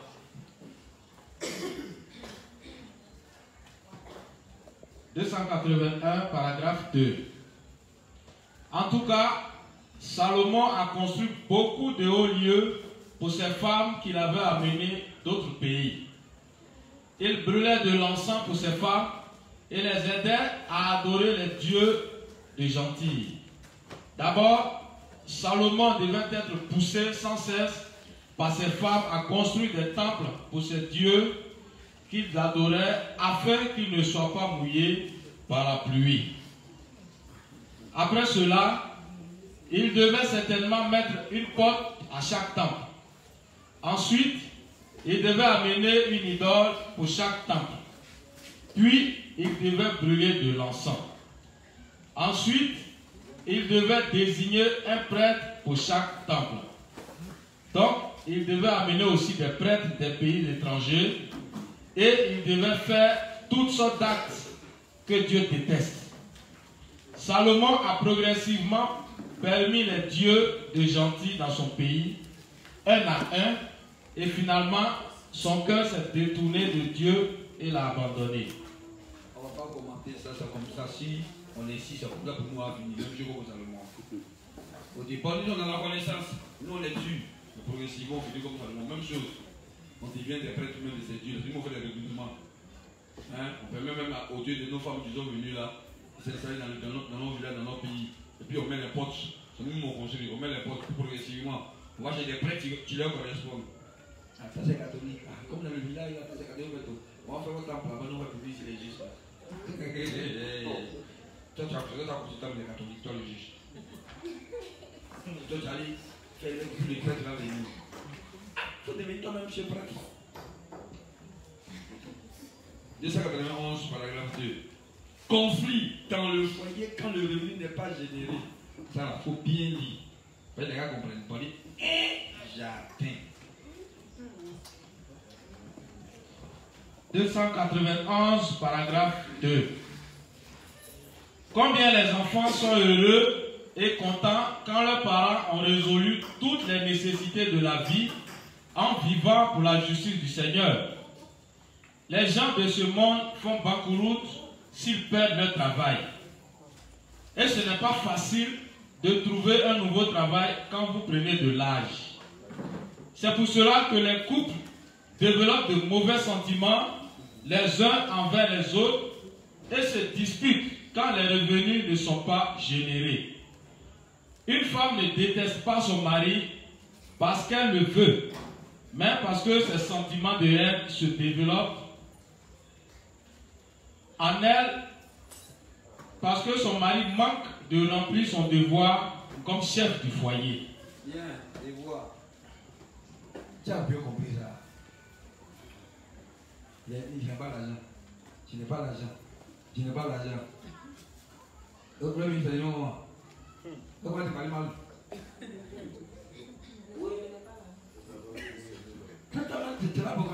« 281, paragraphe 2. En tout cas, Salomon a construit beaucoup de hauts lieux pour ces femmes qu'il avait amenées d'autres pays. Il brûlait de l'encens pour ces femmes et les aidait à adorer les dieux de Gentilles. D'abord, Salomon devait être poussé sans cesse par ses femmes à construire des temples pour ces dieux qu'ils adoraient afin qu'ils ne soient pas mouillés par la pluie. Après cela, il devait certainement mettre une porte à chaque temple. Ensuite, il devait amener une idole pour chaque temple. Puis, il devait brûler de l'encens. Ensuite, il devait désigner un prêtre pour chaque temple. Donc, il devait amener aussi des prêtres des pays étrangers et il devait faire toutes sortes d'actes que Dieu déteste. Salomon a progressivement permis les dieux de gentils dans son pays, un à un, et finalement, son cœur s'est détourné de Dieu et l'a abandonné. On ne va pas commenter ça, c'est comme ça. Si on est ici, c'est comme ça pour nous à venir. Même Dieu comme Salomon. Au départ, nous, on a la connaissance. Nous, on les tue. Progressivement, on fait comme Salomon. Même chose. On devient des prêtres même de ces dieux. Nous, on fait des recrutements. Hein? On permet même aux dieux de nos femmes qui sont venues là, de s'installer dans nos villages, dans nos pays. Et puis on met les portes. C'est nous qui m'ont construit. On met les portes progressivement. Moi, j'ai des prêtres qui leur correspondent. Ah, ça c'est catholique. Ah, comme dans le village, là, ça c'est catholique. On va faire votre temple là-bas, on va publier ici les juges là. Toi, tu as fait ta consultable des catholiques, toi le juge. Toi, tu allais faire les prêtres là venir. Il faut devenir toi-même chez prêtre. 291, paragraphe 2. Conflit dans le foyer quand le revenu n'est pas généré. Ça, il faut bien lire. Les gars comprennent pas. Et jardin. 291, paragraphe 2. Combien les enfants sont heureux et contents quand leurs parents ont résolu toutes les nécessités de la vie en vivant pour la justice du Seigneur. Les gens de ce monde font banqueroute s'ils perdent leur travail. Et ce n'est pas facile de trouver un nouveau travail quand vous prenez de l'âge. C'est pour cela que les couples développent de mauvais sentiments les uns envers les autres et se disputent quand les revenus ne sont pas générés. Une femme ne déteste pas son mari parce qu'elle le veut, mais parce que ses sentiments de haine se développent en elle, parce que son mari manque de remplir son devoir comme chef du foyer. Bien, devoir. Tu as bien compris ça. Il n'a pas l'argent. Tu n'as pas l'argent. Tu n'as pas l'argent. Le problème, il fait non. Pourquoi tu parles mal? Quand tu es là pour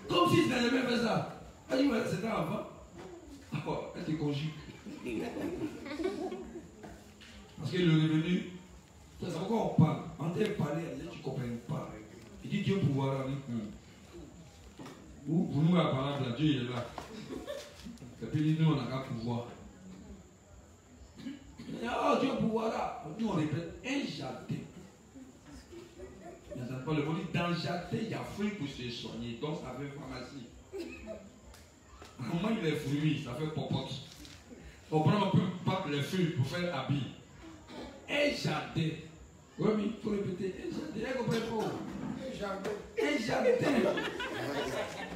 comme si tu n'avais jamais fait ça. Elle dit, c'était avant. Alors, elle te conjugue. Parce que le revenu, c'est pourquoi on parle. En train de parler, tu ne comprends pas. Il dit Dieu pouvoir avec nous. Ou pour nous, la parole, Dieu il est là. Et puis nous, on n'a qu'à pouvoir. Oh, Dieu pouvoir là. Nous, on répète un jardin. Pas le mot dit dans le jardin, il y a fruits pour se soigner. Donc ça fait pharmacie. Comment il est fruits, ça fait popote. On prend un peu battre les fruits pour faire habit. Un jardin. Oui, mais il faut répéter. Un jardin. Elle comprend pas. Un jardin.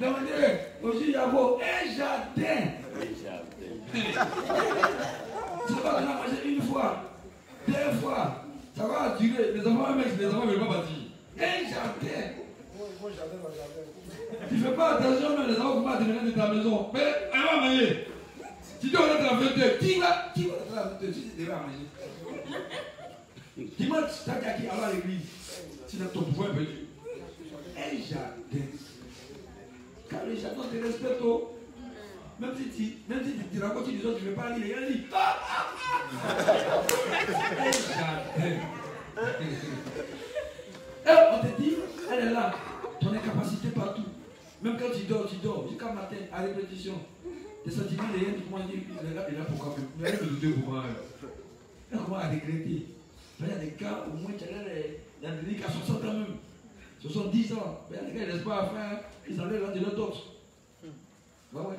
Demandez, aussi il y a un jardin. Tu vas en manger une fois, deux fois. Ça va durer. Les enfants ne veulent pas bâtir. Un jardin. Tu ne fais pas attention, mais les enfants ne vont pas déménager de ta maison. Mais elle va manger. Tu dois être à 22. Qui va être à 22? Tu devrais manger. Dis-moi, tu as qui alors à l'église. Tu n'as ton pouvoir petit. Un jardin. Car les jardins te respectent. Même si tu racontes les autres, tu ne veux pas lire. Il dit. Un jardin. On te dit, elle est là, ton incapacité partout. Même quand tu dors, jusqu'à matin, à répétition. Tes sentiments, les gens, comment dire, il est là pourquoi même. Il est là pour douter pourquoi. Elle commence à regretter. Il y a des cas, au moins, il y a des cas à 60 ans même. 70 ans. Il y a des cas, ils ne laissent pas à faire, ils enlèvent l'un de l'autre.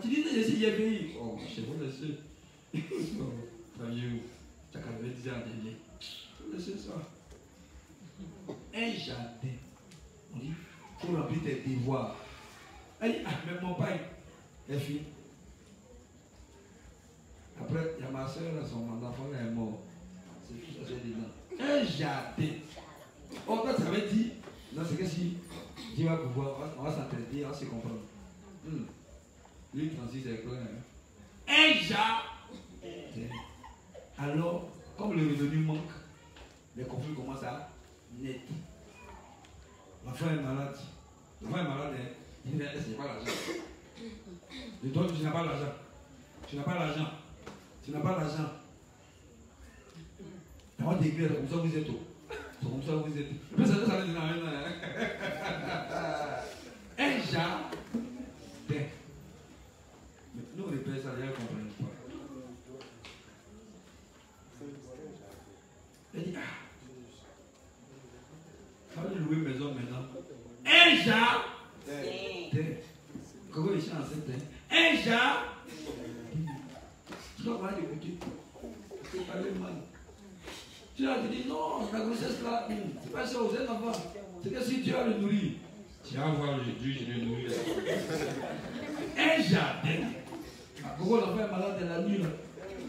Tu dis, j'ai essayé de vieillir. Oh, c'est bon, laissez. Travaillez-vous. Tu as 90 ans dernier. C'est ça. Un jardin. On dit, pour remplir tes devoirs. Elle dit, ah, mais mon père, elle fit. Après, il y a ma soeur, son enfant est mort. C'est tout ça, c'est dedans. Un jardin. Oh, toi, tu avais dit, non, c'est que si Dieu va pouvoir, on va s'entretenir, on va se comprendre. Lui, Francis, c'est clair. Un jardin. Alors, comme le revenu manque, les conflits commencent à naître. L'enfant est malade. L'enfant est malade, il ne laisse pas l'argent. Et toi, tu n'as pas l'argent. Tu n'as pas l'argent. Tu n'as pas l'argent. Dans votre église, c'est comme ça que vous êtes. C'est comme ça que vous êtes. Mais ça va dire un jardin. Mais nous, les pères, ça ne comprennent pas. Elle dit, ah, ça va louer maison maintenant. Un jardin. Comment ils sont enceintes? Un jardin. Tu dois pas écouter. Tu dois parler mal. Tu as dit non, la grossesse là, c'est pas ça, vous êtes enfant. C'est que si tu as le nourrir, tu vas voir le juge et le nourrir. Un jardin. Pourquoi l'enfant est malade de la nuit là?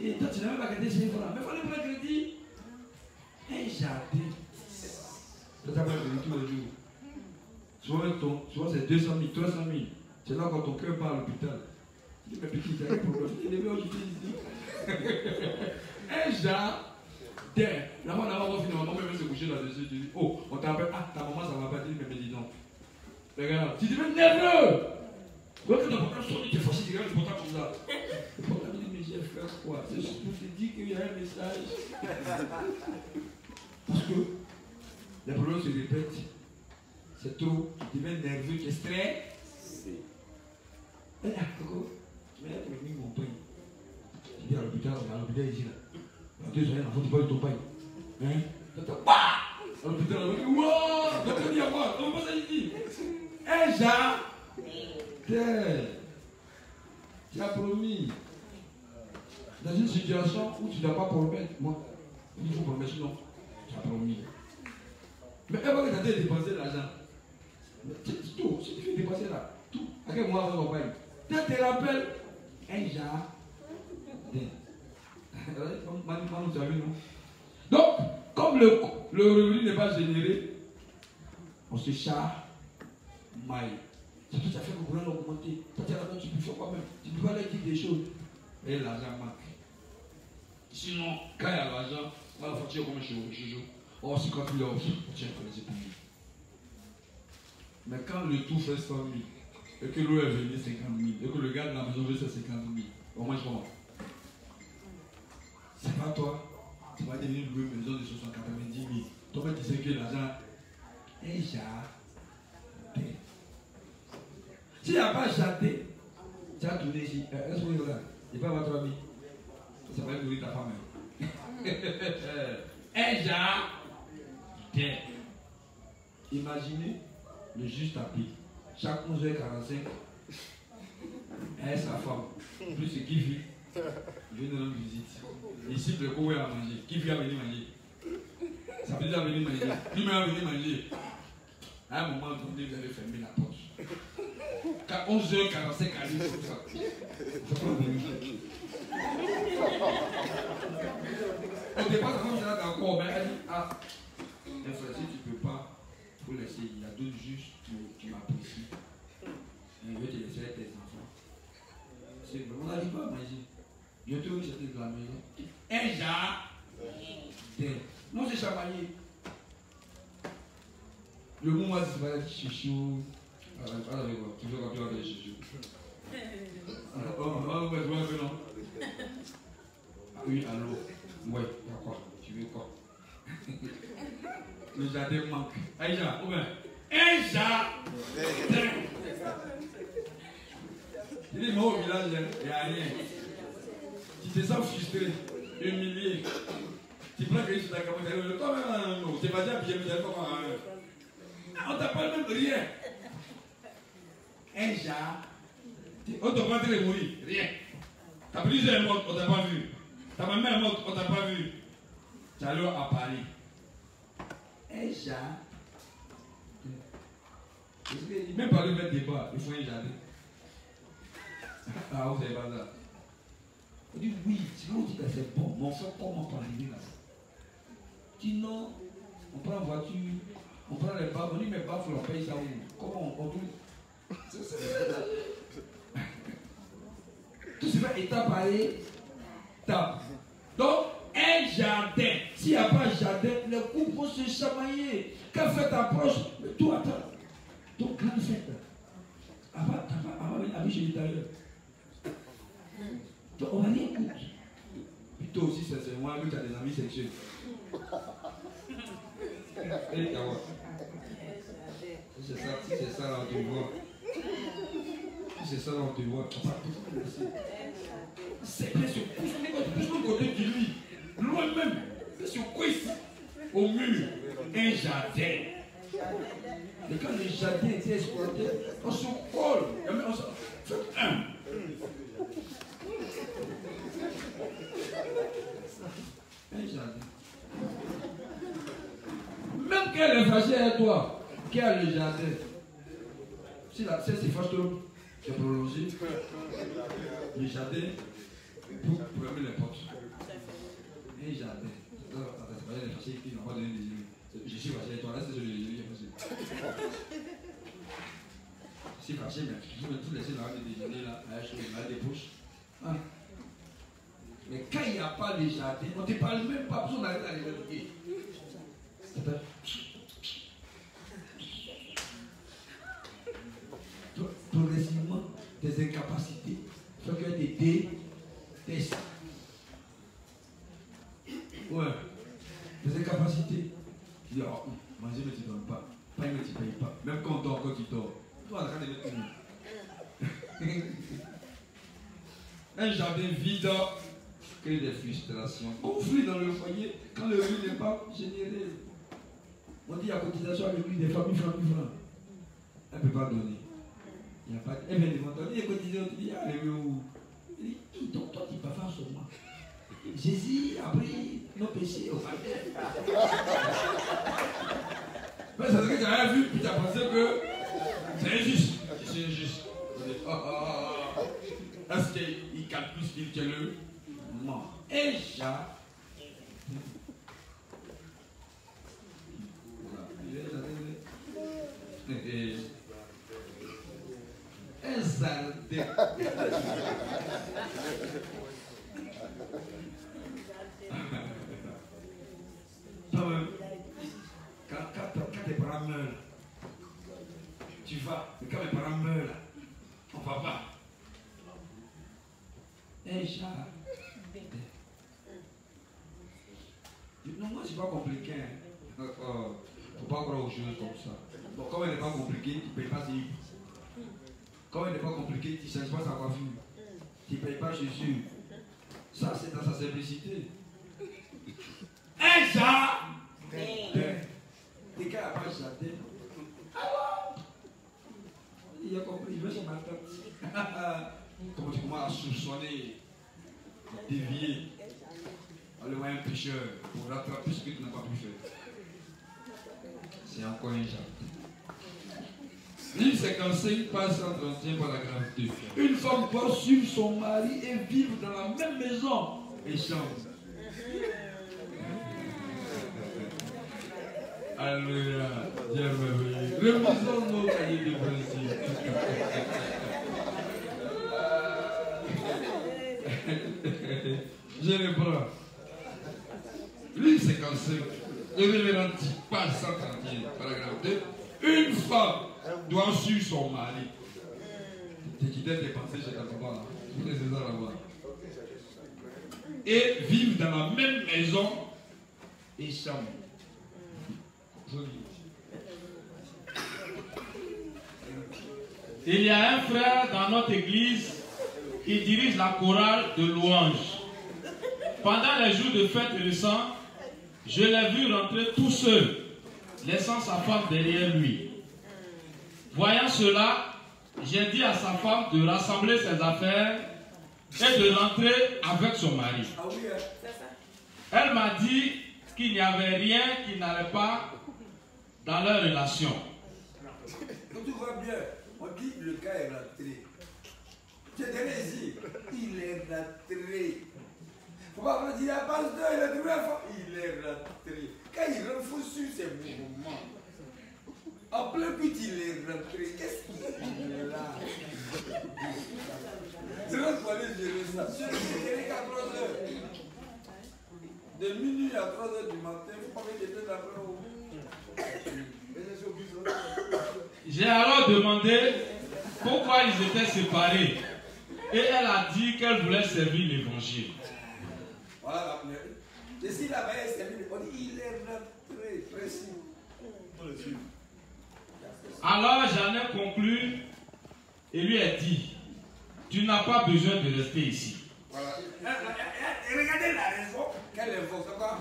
Et toi, tu n'as même pas gardé 5 francs. Mais il fallait pas crédit. Un jardin. Ça s'appelle crédit tous les jours. Souvent c'est 200 000, 300 000. C'est là quand ton cœur part à l'hôpital. Tu dis, mais petit, tu as un problème. Tu dis, mais aujourd'hui ici. Un jardin. La maman va finir, maman même se coucher là-dessus. Tu dis, oh, on t'appelle, ah, ta maman ça va pas dire, mais dis donc. Regarde, tu dis, mais nerveux! Quand ton portable sonne, tu es forcé, tu regardes le portable comme ça. Le portable dit, mais j'ai fait quoi? C'est juste pour te dire qu'il y a un message. Parce que les problèmes se répètent. C'est trop, tu deviens nerveux, tu es stressé. Ah, Coco, tu m'as prévenu mon pain. Tu dis à l'hôpital ici là. Tu es un enfant, tu parles de ton pain. Hein? Tu t'as pas! À l'hôpital, on va dire, wow! Tu vas dire à moi, on va pas ça ici. Un jardin. Tu as promis. Dans une situation où tu ne dois pas promettre, moi, il faut promettre, sinon, tu as promis. Mais elle va regarder dépenser l'argent. C'est tout. Si tu fais dépenser là, tout. À quel moment on va payer? Tu te rappelles un jardin. Donc, comme le revenu n'est pas généré, on se charge mal. C'est tout à fait que vous voulez l'augmenter. Tu peux faire quoi même? Tu peux aller dire des choses. Et l'argent manque. Sinon, quand il y a l'argent, on va faire comme chez vous. Oh, 50 000 euros, tiens, connaissez pour lui. Mais quand le tout fait 100 000, et que l'eau est venue 50 000, et que le gars de la maison veut 50 000, au moins je comprends. C'est pas toi. Tu vas devenir louer une maison de 90 000. Toi, tu sais que l'argent est jardin. S'il n'y a pas jardin, tu as tourné ici. Est-ce que vous regardez? Il n'y a pas votre ami. Ça va nourrir ta femme. Un jardin. Imaginez le juge tapis. Chaque 11h45, elle est sa femme. Plus ce qui vit, il vient de rendre visite. Ici, le courrier à manger. Qui vient venir manger? Ça veut dire venir manger. Lui-même va venir manger. À un moment donné, vous allez fermer la porte. Qu'à 11h45, allez, comme ça. Ça prend des minutes. Au départ, ça va d'accord, mais elle dit, ah, frère, si tu ne peux pas, il faut laisser. Il y a d'autres juges qui m'apprécient. Et je vais te laisser avec tes enfants. On n'arrive pas à manger. Je te veux sortir de la maison. Un jardin. Non, c'est chamaillé. Le moment où tu vas être chouchou. Tu fais quoi? Tu vas être chouchou. Oui, allô. Ouais, d'accord. Tu veux quoi? Le jardin manque. Aïcha, ou bien un jardin. Il dit, moi au village, il n'y a rien. Tu te sens frustré, humilié. Tu prends quelque chose sur la capote, tu dis, toi même, non, tu vas dire bien, mais tu pas on t'appelle même rien. Un jardin. On t'a pas dit de mourir, rien. T'as pris un mot, on t'a pas vu. Ta maman est morte, on t'a pas vu. Tu allais à Paris. Un jardin. Même pas le mettre débat, il faut un jardin. Ah, vous savez pas ça. On dit oui, sinon on dit que c'est bon, mais on fait comment pour arriver là? Dis non, on prend la voiture, on prend les baffes, on dit mes baffes, on paye ça où? Comment on dit? Tout se fait étape par étape. Donc, un jardin. S'il n'y a pas de jardin, les couples vont se chamailler. Quand fête approche, tout attend. Donc, grande fête. Avant chez l'intérieur. Donc, on va aller écoute. Puis toi aussi, c'est moi, vu que tu as des amis sexuels. C'est ça, là, on te voit. C'est ça, là, on te voit. C'est bien sûr, plus de côté de lui, loin même, sur quoi ici, au mur, un jardin. Et quand le jardin était exploité, on se colle, on se fait un. Un jardin. Même qu'elle est fâchée à toi, qui a le jardin, si la cesse est fâche trop, c'est prolongé, le jardin, pour fermer les portes. Un jardin. Elle est fâchée, il n'a pas donné des yeux. Je suis fâché, toi, là, c'est sur les yeux. Je suis fâché, mais je vais tout laisser dans le déjeuner, là, à la débouche. Ah. Mais quand il n'y a pas de jardin, on ne te parle même pas, besoin d'aller à l'évêque. Progressivement, tes incapacités, faut que tu détestes. Ouais, tes incapacités. Tu dis, oh, manger, mais tu ne donnes pas. Payer, mais tu ne payes pas. Même quand on dort, quand tu dors. Toi, on a de mettre tout. Un jardin vide crée des frustrations. Conflit dans le foyer quand le riz n'est pas généré. On dit à cotisation avec lui des familles, francs. Elle ne peut pas donner. Il n'y a pas de... Elle vient devant toi, elle dit cotiser, on te dit, ah, elle est où? Elle dit, donc toi, tu ne peux pas faire sur moi. Jésus a pris nos péchés au fardeau. Mais ça veut dire que tu n'as rien vu, puis tu as pensé que c'est injuste. C'est injuste. Est-ce qu'il calcule spirituellement? Non. Et jardin. Un jardin. Quand tes parents meurent, tu vas. Mais quand mes parents meurent, on ne va pas. Un jardin. Non, moi, c'est pas compliqué. Il ne faut pas croire aux choses comme ça. Bon, comme elle n'est pas compliquée, tu ne payes pas si. Comme elle n'est pas compliquée, tu ne changes pas sa coiffure. Tu ne payes pas chaussures. Ça, c'est dans sa simplicité. Un jardin. Et quand il n'y a pas de jardin, il a compris, il veut son matin. Comment tu commences à soupçonner, à dévier, à aller voir un pêcheur pour rattraper ce que tu n'as pas pu faire. C'est encore un jardin. Livre 55, page 131 par la gravité. Une femme doit suivre son mari et vivre dans la même maison et chambre. Alléluia. Dieu merveilleux. Remisons nos cahiers de principe. Je les prends. Livre 55, le révérend page 131, paragraphe 2. Une femme doit suivre son mari. Tu quittais tes pensées chez ta papa là. Tu fais ça là-bas. Et vivre dans la même maison et chambre. Il y a un frère dans notre église qui dirige la chorale de louanges. Pendant les jours de fête et de sang, je l'ai vu rentrer tout seul, laissant sa femme derrière lui. Voyant cela, j'ai dit à sa femme de rassembler ses affaires, et de rentrer avec son mari. Ah oui, hein? C'est ça. Elle m'a dit qu'il n'y avait rien qui n'allait pas dans leur relation. Donc tu vois bien, on dit le gars est rentré. Tu es ici, il est rentré. Faut pas dire, ah, pasteur, il est rentré. Il est rentré. Quand il rentre, il faut suivre ses mouvements. En plein but, il est rentré. Qu'est-ce qu'il est là? C'est là qu'il faut aller gérer ça. Je suis à 3 heures. De minuit à 3 heures du matin, il ne faut pas mettre des têtes après au bout. J'ai alors demandé pourquoi ils étaient séparés. Et elle a dit qu'elle voulait servir l'évangile. Voilà la première. Et s'il avait servi, on dit il est rentré, précis. Alors j'en ai conclu et lui ai dit, tu n'as pas besoin de rester ici. Voilà. Et regardez la raison. Quelle raison? C'est quoi?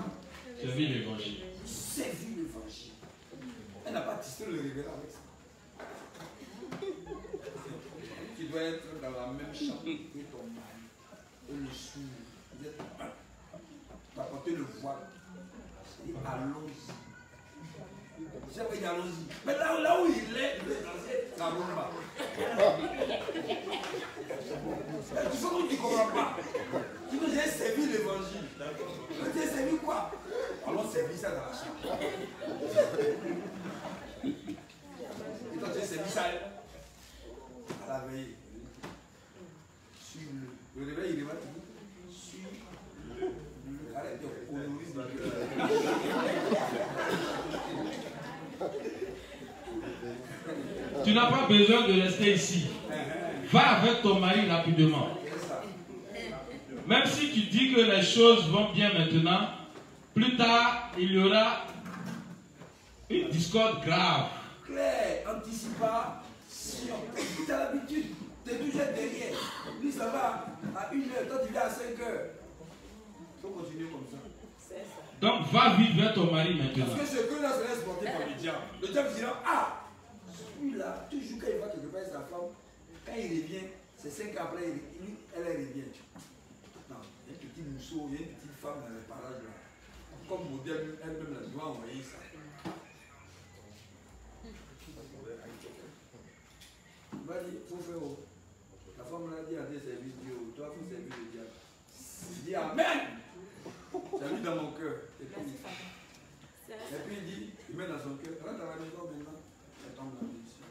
Servir l'évangile. Servir l'évangile. Elle n'a pas tissé le révérend avec ça. Tu dois être dans la même chambre que ton mari. Et le sourd. Vous êtes un. Tu as porté le voile. Et allons-y. J'ai dit allons-y. Mais là où il est danser, ça ne roule pas. Tu sais que tu ne comprends pas. Tu veux j'ai servi l'évangile. Tu as servi quoi? Allons servir ça dans la chambre. Et toi tu as servi ça à la veille. Suis-le. Le réveil, il va te dire, suis-le. Arrête de coloriser. Tu n'as pas besoin de rester ici. Va avec ton mari rapidement. Même si tu dis que les choses vont bien maintenant, plus tard, il y aura une discorde grave. Claire, anticipation. Tu as l'habitude de toujours être derrière. Lui, ça va à 1h, toi tu viens à 5h. Il faut continuer comme ça. Donc, va vite vers ton mari maintenant. Parce que ce que là, c'est exporté par le diable. Le diable dira, ah, celui-là, toujours quand il va quelque part avec sa femme, quand il revient, c'est 5 ans après, elle revient. Non, il y a un petit mousseau, il y a une petite femme dans les parages là. Comme modèle, elle-même, elle doit envoyer ça. Il va dire, il faut faire. La femme l'a dit à des services Dieu, toi, il faut servir le diable. Il dit Amen. Ça lui dans mon cœur. Et puis il dit, il met dans son cœur, rentre à la maison maintenant, elle tombe dans la mission.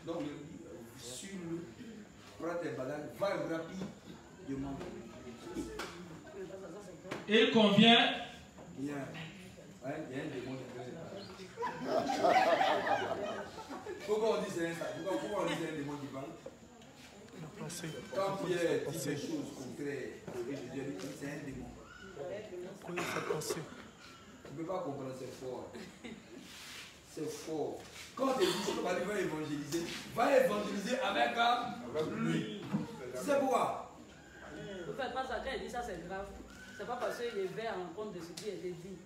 Donc il dit, suis-le, prends tes bagages, va rapidement. Et il convient. Il y a un démon qui parle. Pourquoi on dit c'est un démon qui parle? Quand Pierre dit des choses contraires, c'est un démon. Tu ne peux pas comprendre, c'est fort. C'est fort. Quand tu dis que va évangéliser, va évangéliser avec lui. C'est pourquoi? Ne faites pas ça, quand il dit ça, c'est grave. C'est pas parce qu'il est vert en compte de ce qui a été dit.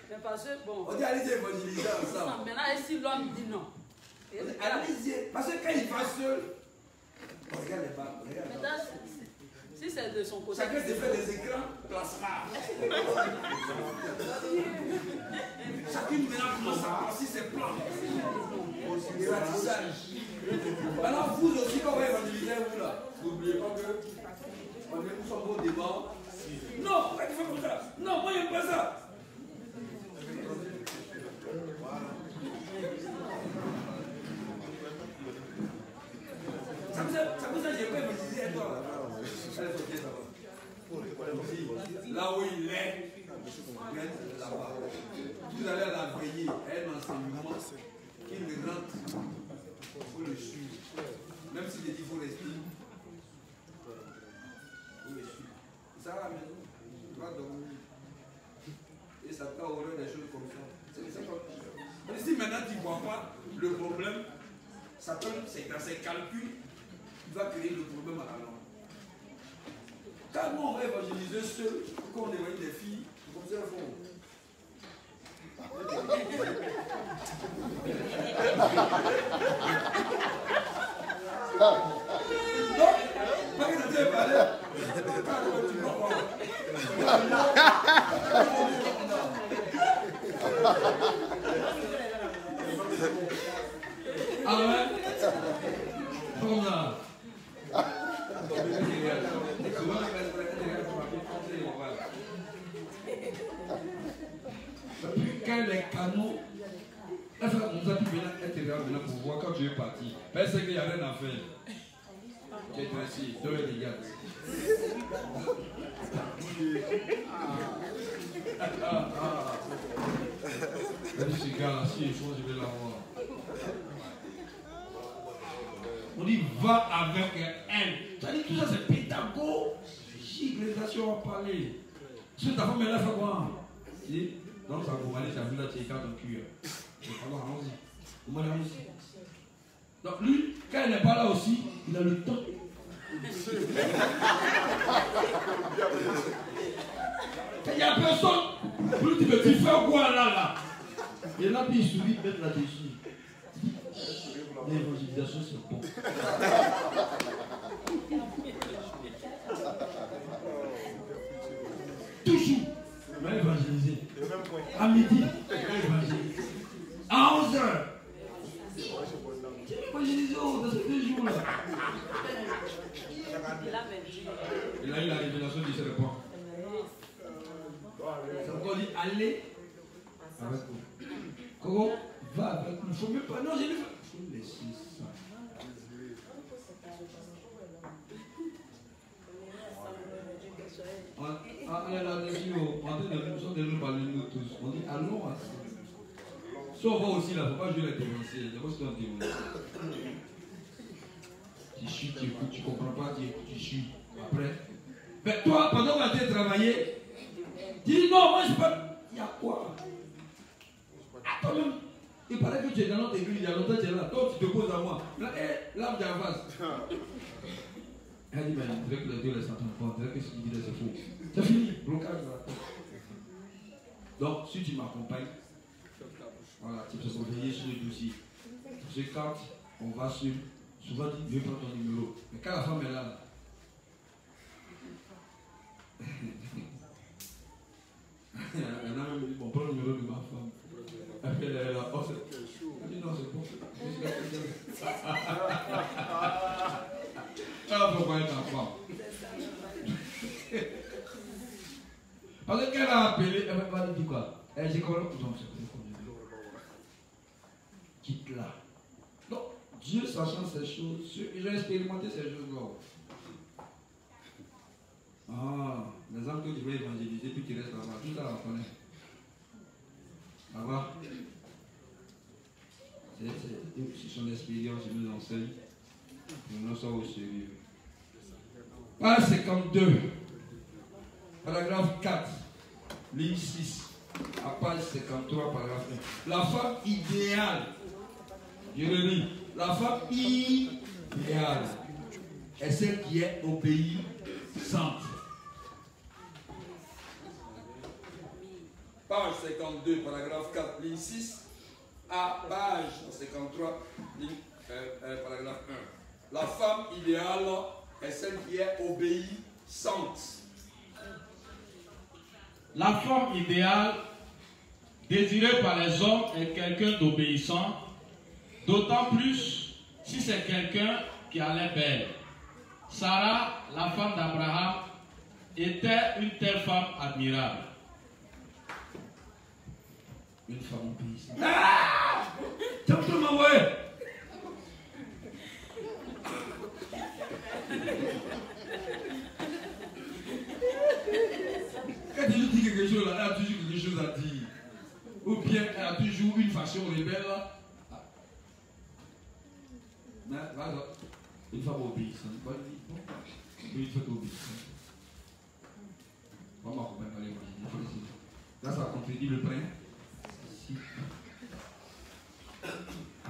Mais parce que, bon. On dit allez évangéliser ensemble. Non, maintenant, et si l'homme dit non? Allez-y, parce que quand il va seul, regarde les balles, regarde les balles. Si c'est de son côté. Chacun se fait des écrans plasma. Chacune maintenant commence à passer ses plans. Et ratissage. Maintenant, vous aussi, quand vous évangélisez, vous là, n'oubliez pas que nous sommes au débat. Non, pourquoi tu fais comme ça? Non, moi, j'aime pas ça. Ça vous a j'ai pas évangélisé un toi là. Là où il est, là-bas. Vous allez à la veiller, un enseignement qu'il rentre, il faut le suivre. Même s'il dit qu'il faut rester, il faut le suivre. Ça va à la maison, tu vas dormir. Et ça t'a horreur des choses comme ça. C'est ça. Mais si maintenant tu ne vois pas le problème, Satan, c'est dans ses calculs, il va créer le problème à la langue. Quand nous on va évangéliser seul, quand on évangélise des filles, comme ça elles font. Non, pas que je t'ai parlé. Amen. Comme là. Quand les canaux, elle fait comme ça, tu viens maintenant pour voir quand tu es parti. Parce qu'il n'y a rien à faire. Tu es assis, tu es les gars. Ce gars-là, si il faut, je vais l'avoir. On dit va avec elle. Ça dit tout ça, c'est pédagogique. Les nations ont parlé. Si ta femme est là, fait quoi? Donc ça vous aller, ça vous là, tu écartes ton cul. Alors allons-y. Donc lui, quand il n'est pas là aussi, il a le temps. Il n'y a personne. Plus tu me dis, frère, quoi là? Et là, puis il sourit, mettre là-dessus. L'évangélisation, c'est bon. Toujours. On va évangéliser. À midi, on va évangéliser. À 11h. Évangéliser dans ces 2 jours-là. Il a eu la révélation du serpent. C'est encore dit allez avec vous. Comment va avec nous? Il ne faut même pas. Non, j'ai dit. Il faut laisser ça. On est là-dessus, on est en train de nous parler nous tous. On dit allons ensemble. Si on va aussi là, il ne faut pas jouer les dévanciers. C'est pas ce qu'on dit. Tu suis, tu écoutes, tu ne comprends pas, tu suis. Après. Mais toi, pendant qu'on a été travaillé, tu dis non, moi je ne peux pas. Il y a quoi? Attends même. Il paraît que tu es dans notre église, il y a longtemps que tu es là. Toi, tu te poses à moi. Là, l'arme d'en face. Elle dit, mais je dirais que les deux les s'entendent pas. Je dirais que ce qu'il dit là, c'est faux. C'est fini. Blocage de la tête. Donc, si tu m'accompagnes, voilà, tu peux surveiller sur le dossier. Parce que quand on va sur, souvent dit, je vais prendre ton numéro. Mais quand la femme est là, elle a même dit, bon, prends le numéro de ma femme. Elle est là, oh, c'est. Elle dit, non, c'est bon. Elle va pourquoi elle t'en femme. Parce qu'elle a appelé, elle va lui dire quoi? Elle dit, comment on s'est quitte-la. Donc, Dieu sachant ces choses, ils ont expérimenté ces choses-là. Ah, les âmes que tu veux évangéliser, puis tu restes là-bas, tout ça on connaît. Là-bas, c'est son expérience, il nous enseigne. Nous nous sommes au sérieux. Page 52, paragraphe 4, ligne 6, à page 53, paragraphe 1. La femme idéale, je le lis, la femme idéale est celle qui est obéissante. Page 52, paragraphe 4, ligne 6, à page 53, ligne, paragraphe 1. La femme idéale est celle qui est obéissante. La femme idéale, désirée par les hommes, est quelqu'un d'obéissant, d'autant plus si c'est quelqu'un qui a l'air belle. Sarah, la femme d'Abraham, était une telle femme admirable. Une femme obéissante. Ah! T'as tout m'envoyer. Quand tu dis quelque chose là, elle a toujours quelque chose à dire. Ou bien elle a toujours une façon rebelle là. Mais voilà, une femme obéissante. Bon, une femme obéissante. On va m'accompagner par l'évangile. Là, ça contredit le principe.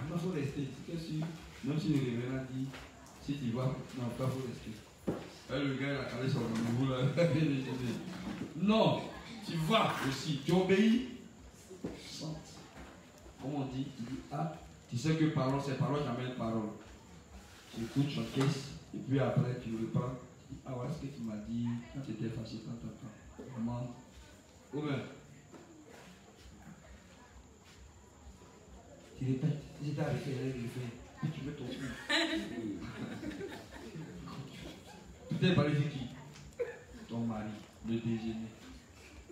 Il faut rester. Même si le révérend dit, si tu vas, non, il faut rester. Le gars, il a calé sur le nouveau là. Non, tu vas aussi. Tu obéis. Comme on dit, tu dis, ah, tu sais que parole, c'est parole, jamais parole. Tu écoutes, tu encaisses, et puis après, tu reprends. Tu dis, ah, voilà ce que tu m'as dit quand tu étais fâché, tant. Maman. Ou bien, tu répètes. Si tu as arrêté, puis tu mets ton cul. Peut-être par les qui? Ton mari, le déjeuner,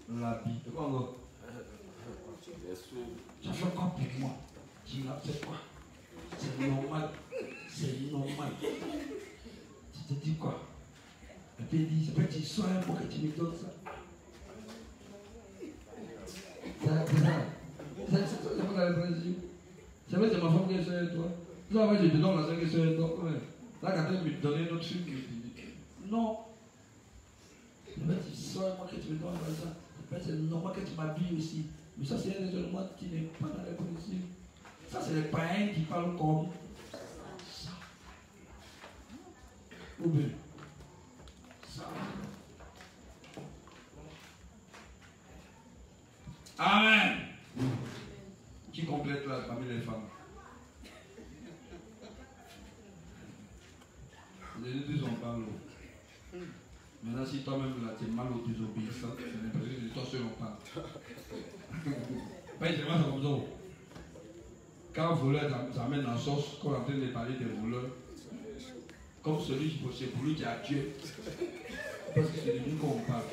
l'habit. C'est quoi encore? Tu as fait quoi pour moi? Tu m'as fait quoi? C'est normal. C'est normal. Tu te dis quoi? Elle te dit, c'est pas que tu sois un mot que tu me donnes ça. C'est pas la réflexion. C'est vrai que c'est ma femme qui est seule toi. Là, je te donne la seule qui est seule toi. Là, quand elle me donnait notre film, je dis, non. C'est vrai que tu sois un mot que tu me donnes ça. C'est normal que tu m'habilles aussi. Mais ça, c'est un raisonnement qui n'est pas dans la réflexion. Ça, c'est les païens qui parlent comme ça. Ou bien, ça. Amen. Qui complète là parmi les femmes? Les deux sont pas l'eau. Maintenant, si toi-même là, tu es mal au désobéissant, c'est l'impression que toi seul on parle. Pas c'est comme ça. Quand un voleur t'amène dans la sauce, quand on est en train de parler des voleurs, comme celui qui c'est pour lui qui a tué. Parce que c'est de lui qu'on parle.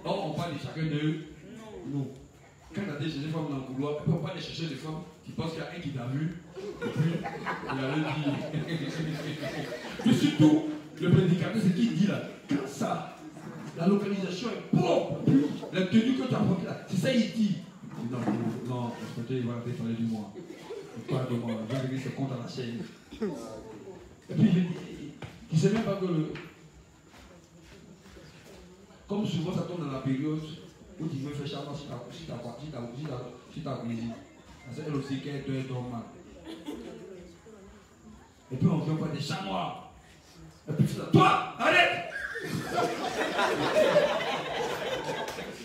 Or, on parle de chacun d'eux. Non. Quand tu as cherché des femmes dans le couloir, on parle de chercher des femmes qui pensent qu'il y a un qui t'a vu, et puis il a le dit. Mais surtout, le prédicateur, c'est qui dit là, quand ça, la localisation est propre, la tenue que tu as portée là, c'est ça il dit. Non, non, parce que il va parler du moi. Il parle de moi, je vais régler ce compte à la chaîne. Et puis il ne sait même pas que le. Comme souvent ça tombe dans la période où tu veux faire charmant si tu as cuisine. Parce qu'elle aussi qu'elle doit être mal. Et puis on fait quoi des chats noirs. Et puis tu dis, toi, arrête!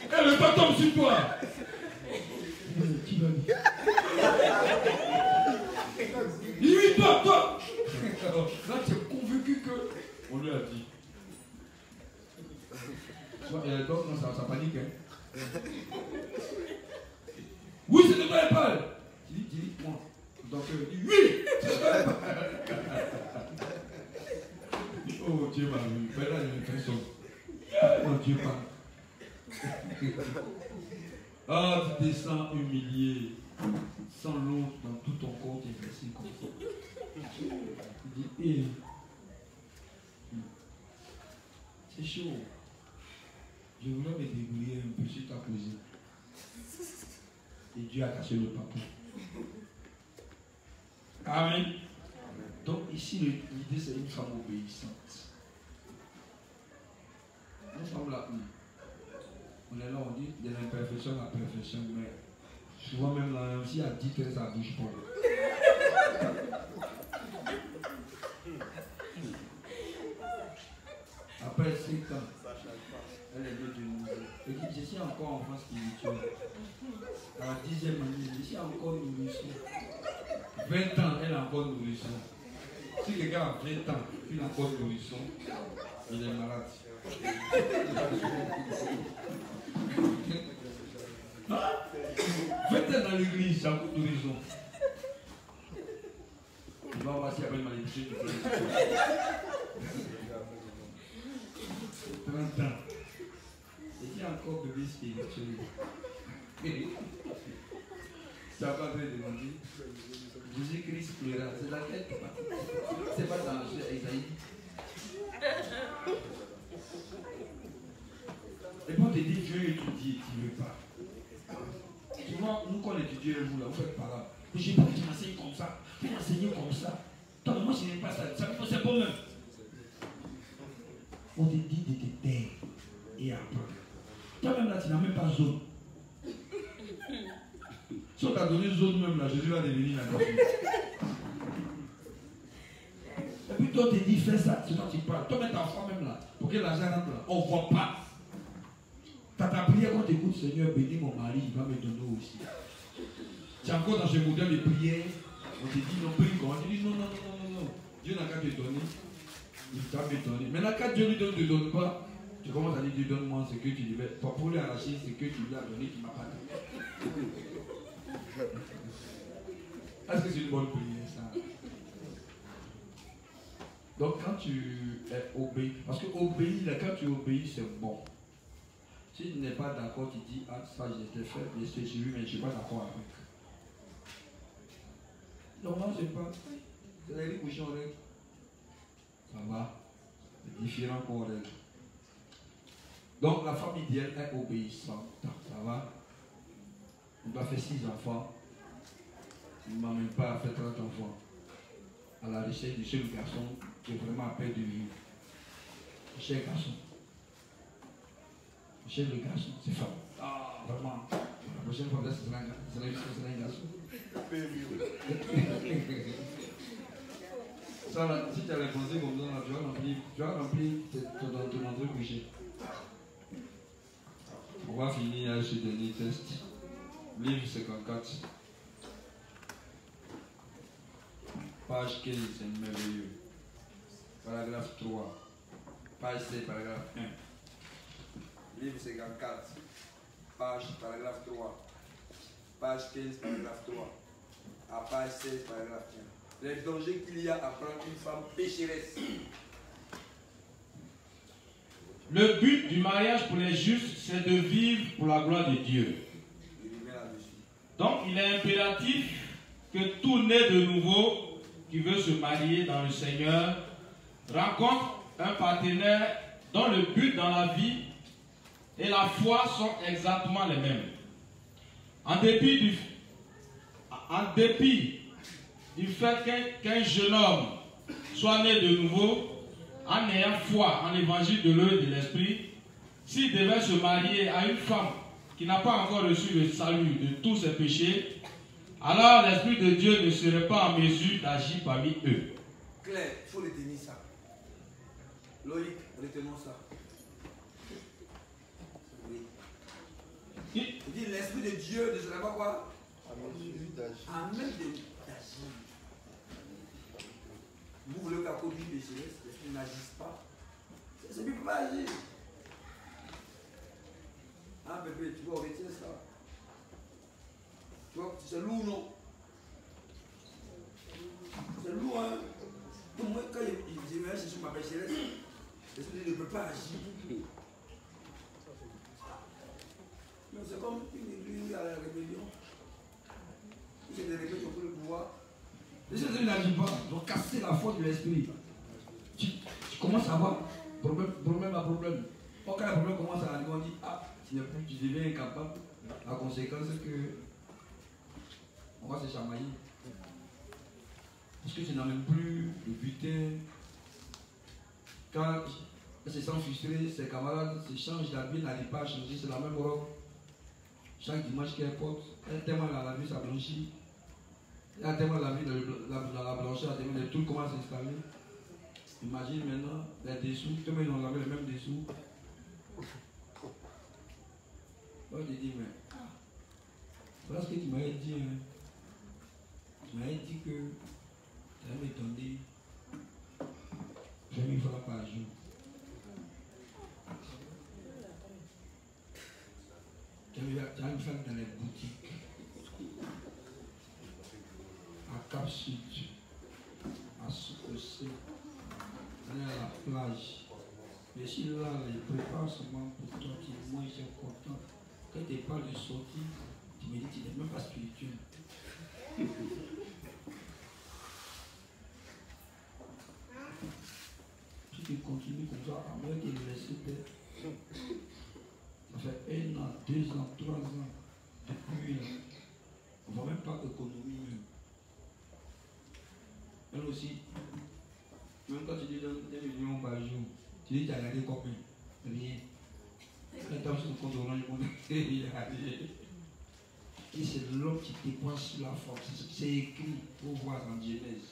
Et le temps tombe sur toi. Qui va dire? Il dit, oui, toi! Là, tu es convaincu que on lui a dit. Donc, non, ça panique, hein. Oui, c'est de toi, elle parle. Tu dis, moi. Donc, il dit, oui, c'est de toi, elle parle. Oh, Dieu m'a vu. Ben là, il y a une personne. Oh, Dieu parle. Ah, tu descends humilié, sans l'autre dans tout ton corps, tu es blessé comme ça. Tu dis, hé, c'est chaud. Je voulais me débrouiller un peu sur ta cousine. Et Dieu a caché le papier. Amen. Donc ici, l'idée c'est une femme obéissante. Une femme là, on est là, on dit de l'imperfection à la perfection, mais souvent même là, si à 10 ans, ça ne bouge pas. Après 5 ans, elle est venue de nouveau. Elle dit, je suis encore enfant spirituel. À la 10e année, je suis encore nourrisson. 20 ans, elle est encore nourrisson. Si quelqu'un a 20 ans, il est encore nourrisson, il est malade. Hein? 20 ans dans l'église, c'est encore nourrisson. On va voir s'il y a pas une malédiction du frère. 30 ans. Et qui a encore bébé spirituel. Ça va très demander. Jésus-Christ pleura. C'est laquelle? C'est pas dans Isaïe. Et puis on te dit, Dieu étudie, tu ne veux pas. Souvent, nous quand on étudie, vous là, vous faites par là. Je n'ai pas que tu m'enseignes comme ça. Tu m'enseignes comme ça. Toi, moi, je n'aime pas ça. Ça me fait c'est bon même. On te dit de te taire et apprendre. Toi-même là, tu n'as même pas zone. Si on t'a donné zone même là, Jésus va devenir la grâce. Et puis toi, on te dit, fais ça, c'est toi qui parles. Toi, mets ta foi même là, pour que l'argent rentre là. On ne voit pas. T'as ta prière quand tu écoutes, Seigneur, bénis mon mari, il va me donner aussi. Tu es encore dans ce modèle de prière. On te dit, non, prie comment? Tu dis, non. Dieu n'a qu'à te donner. Il va me donner. Maintenant, quand Dieu lui donne, ne te donne pas, tu Tu commences à dire, Dieu donne-moi ce que tu devais. Pour lui arracher ce que tu lui as donné, tu ne m'as pas donné. Est-ce que c'est une bonne prière, ça? Donc quand tu es obéi, parce que obéir, quand tu obéis, c'est bon. Si tu n'es pas d'accord, tu dis, ah ça j'ai été fait, je suis suivi, mais je ne suis pas d'accord avec. Non, moi je pas. C'est les couchons en règle. Ça va. C'est différent qu'on règle. Donc la femme idéale est obéissante. Ça va. On doit faire 6 enfants. Il ne m'amène pas à faire 30 enfants. À la recherche du seul garçon qui est vraiment à peine de vivre. Le cher garçon. Le cher garçon, c'est femme. Ah, vraiment. La prochaine fois, ce sera un garçon. Ça, là, si tu as les pensées comme ça, là, tu vas remplir ton entrée couché. On va finir avec ce dernier test. Livre 54. Page 15, c'est merveilleux. Paragraphe 3. Page 7, paragraphe 1. Livre 54. Paragraphe 3. Page 15, paragraphe 3. À page 16, paragraphe 1. Les dangers qu'il y a à prendre une femme pécheresse. Le but du mariage pour les justes, c'est de vivre pour la gloire de Dieu. Donc il est impératif que tout né de nouveau qui veut se marier dans le Seigneur rencontre un partenaire dont le but dans la vie et la foi sont exactement les mêmes. En dépit du fait qu'un jeune homme soit né de nouveau, en ayant foi en l'évangile de l'eau et de l'esprit, s'il devait se marier à une femme qui n'a pas encore reçu le salut de tous ses péchés, alors l'Esprit de Dieu ne serait pas en mesure d'agir parmi eux. Claire, il faut retenir ça. Loïc, retenons ça. Oui. Il dit l'Esprit de Dieu ne serait pas quoi? En mesure d'agir. Vous voulez qu'à cause du péché, l'Esprit n'agisse pas. C'est lui qui peut agir. Ah bébé, tu vois, retiens ça. Tu vois, c'est lourd, non? C'est lourd, hein? Donc moi, quand je me mets sur ma pécheresse, l'Esprit ne peut pas agir. Mais c'est comme une église à la rébellion. Il y a des rébellions pour le pouvoir. L'Esprit n'agit pas, ils ont cassé la foi de l'Esprit. Tu commences à avoir problème à problème. Quand le problème commence à arriver, on dit, ah, tu deviens incapable. La conséquence, c'est que on va se chamailler. Parce que tu n'as même plus le butin. Quand elle se sent frustrée, ses camarades se changent d'habit, n'arrivent pas à changer, c'est la même robe. Chaque dimanche qu'elle porte, elle tellement la vie, ça blanchit. Elle a tellement la vie dans la blancheur, les trucs commencent à s'installer. Imagine maintenant les dessous, tout le monde ont lavé les mêmes dessous. Moi je dis, mais voilà ce que tu m'avais dit. Hein. Tu m'avais dit que tu allais me donner 20 000 francs par jour. Tu allais me faire dans les boutiques. À Cap Sud, à Soukossé, aller à la plage. Mais si là, les prépare seulement pour toi, tu dis, moi, je suis content. Quand tu parles de sortie, tu me dis, tu n'es même pas spirituel. Si tu continues comme ça, à moins que l'université, ça fait 1 an, 2 ans, 3 ans, depuis là, on ne va même pas économiser même. Elle aussi, même quand tu dis 1 million par jour, tu dis que tu as regardé combien? Rien. Quand tu as sur le compte orange, il y a rien. Et c'est l'homme qui dépense sur la force. C'est écrit pour voir en Genèse.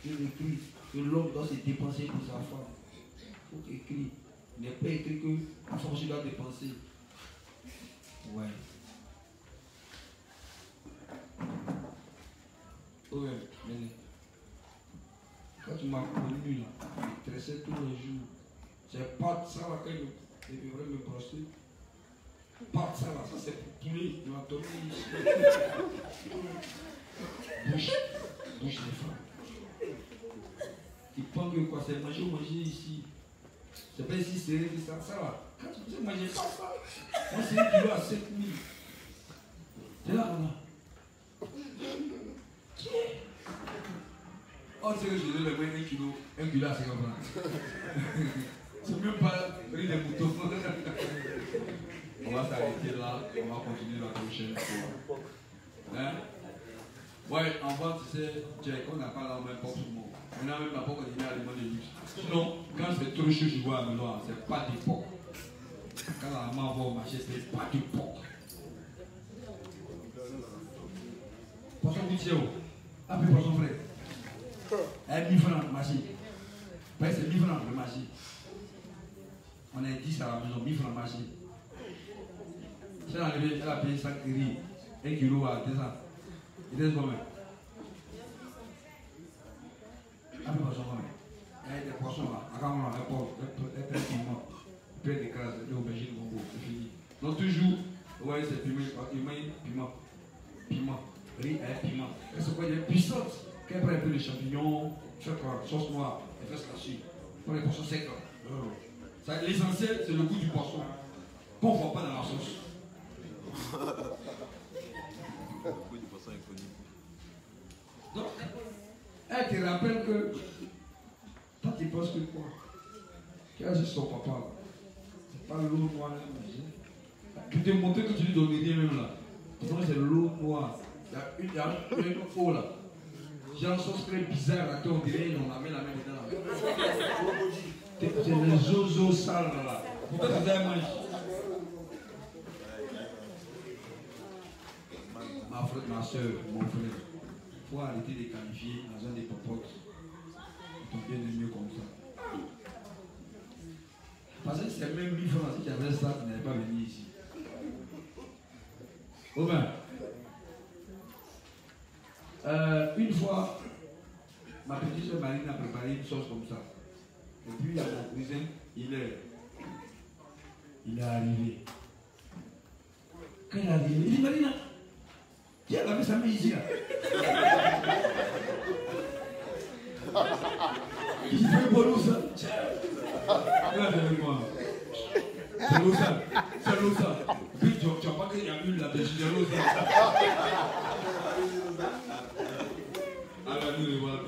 Il écrit que l'homme doit se dépenser pour sa femme. Il faut écrit. Il n'est pas écrit que la femme doit dépenser. Ouais. Ouais, m'a connu là. Il tressait tous les jours. C'est pas de ça là qu'il devrait me brosser. Pas de ça là, ça c'est pour poulet. Il m'a donné ici. Bouche les femmes. Il pense que quoi, c'est manger ici. C'est pas ici, c'est ça, ça va. Quand tu dis manger pas ça, moi c'est 1 kilo à 7 000. C'est là, là. Qui est? Oh, c'est que je donne le moins 1 kilo à 50 francs. C'est même pas riz de moutons. On va s'arrêter là, on va continuer la prochaine fois. Hein? Ouais, en bas, tu sais, on n'a pas la même porte sur moi. On n'a même pas pour continuer à demander de luxe. Sinon, quand c'est trop chaud, je vois à Melo, c'est pas du porc. Quand la maman va au marché, c'est pas du porc. Poisson gouttier, appelez poisson frais. 1000 francs le marché. C'est 1000 francs le marché. On est 10 à la maison, 1000 francs le marché. Si elle a payé 5 riz, 1 kilo à 200. Il reste combien? Appelez poisson frais. Il y a des poissons là, à quand on a un piment, plein de crasses, des aubergines, c'est fini. Donc toujours, ouais, c'est piment, riz et piment. C'est quoi? Il y a une puissance. Quand elle prend un peu de champignons, tu fais quoi? Sauce noire, elle fait là-dessus. Pour les poissons secs là. L'essentiel, c'est le goût du poisson. Qu'on ne voit pas dans la sauce. Le goût du poisson est connu. Donc, elle te rappelle que toi tu penses que quoi? Tu as juste ton papa. C'est pas l'eau noire. Tu t'es montré que tu lui donnes rien même là. Pourtant c'est l'eau noire. Il y a une faux là. J'ai une sauce très bizarre là qu'on dirait on la met la main dedans. C'est les zozos sales là. Pourquoi tu as mangé? Ma frère, ma soeur, mon frère, il faut arrêter de qualifier dans un des popotes. Ils t'ont bien mieux comme ça. Parce que c'est même 1000 francs. Si tu avais ça, tu n'allais pas venir ici. Oh ben, une fois, ma petite soeur Marine a préparé une sauce comme ça. Et puis il y a mon cousin, il est arrivé. Quand il est arrivé, il dit Marina, qui a lavé sa main ici là? Il fait bon l'eau ça. Regardez moi. C'est l'eau ça. C'est l'eau ça. Puis tu vois pas qu'il y a eu la bêtise de l'eau ça. Alors nous les voilà.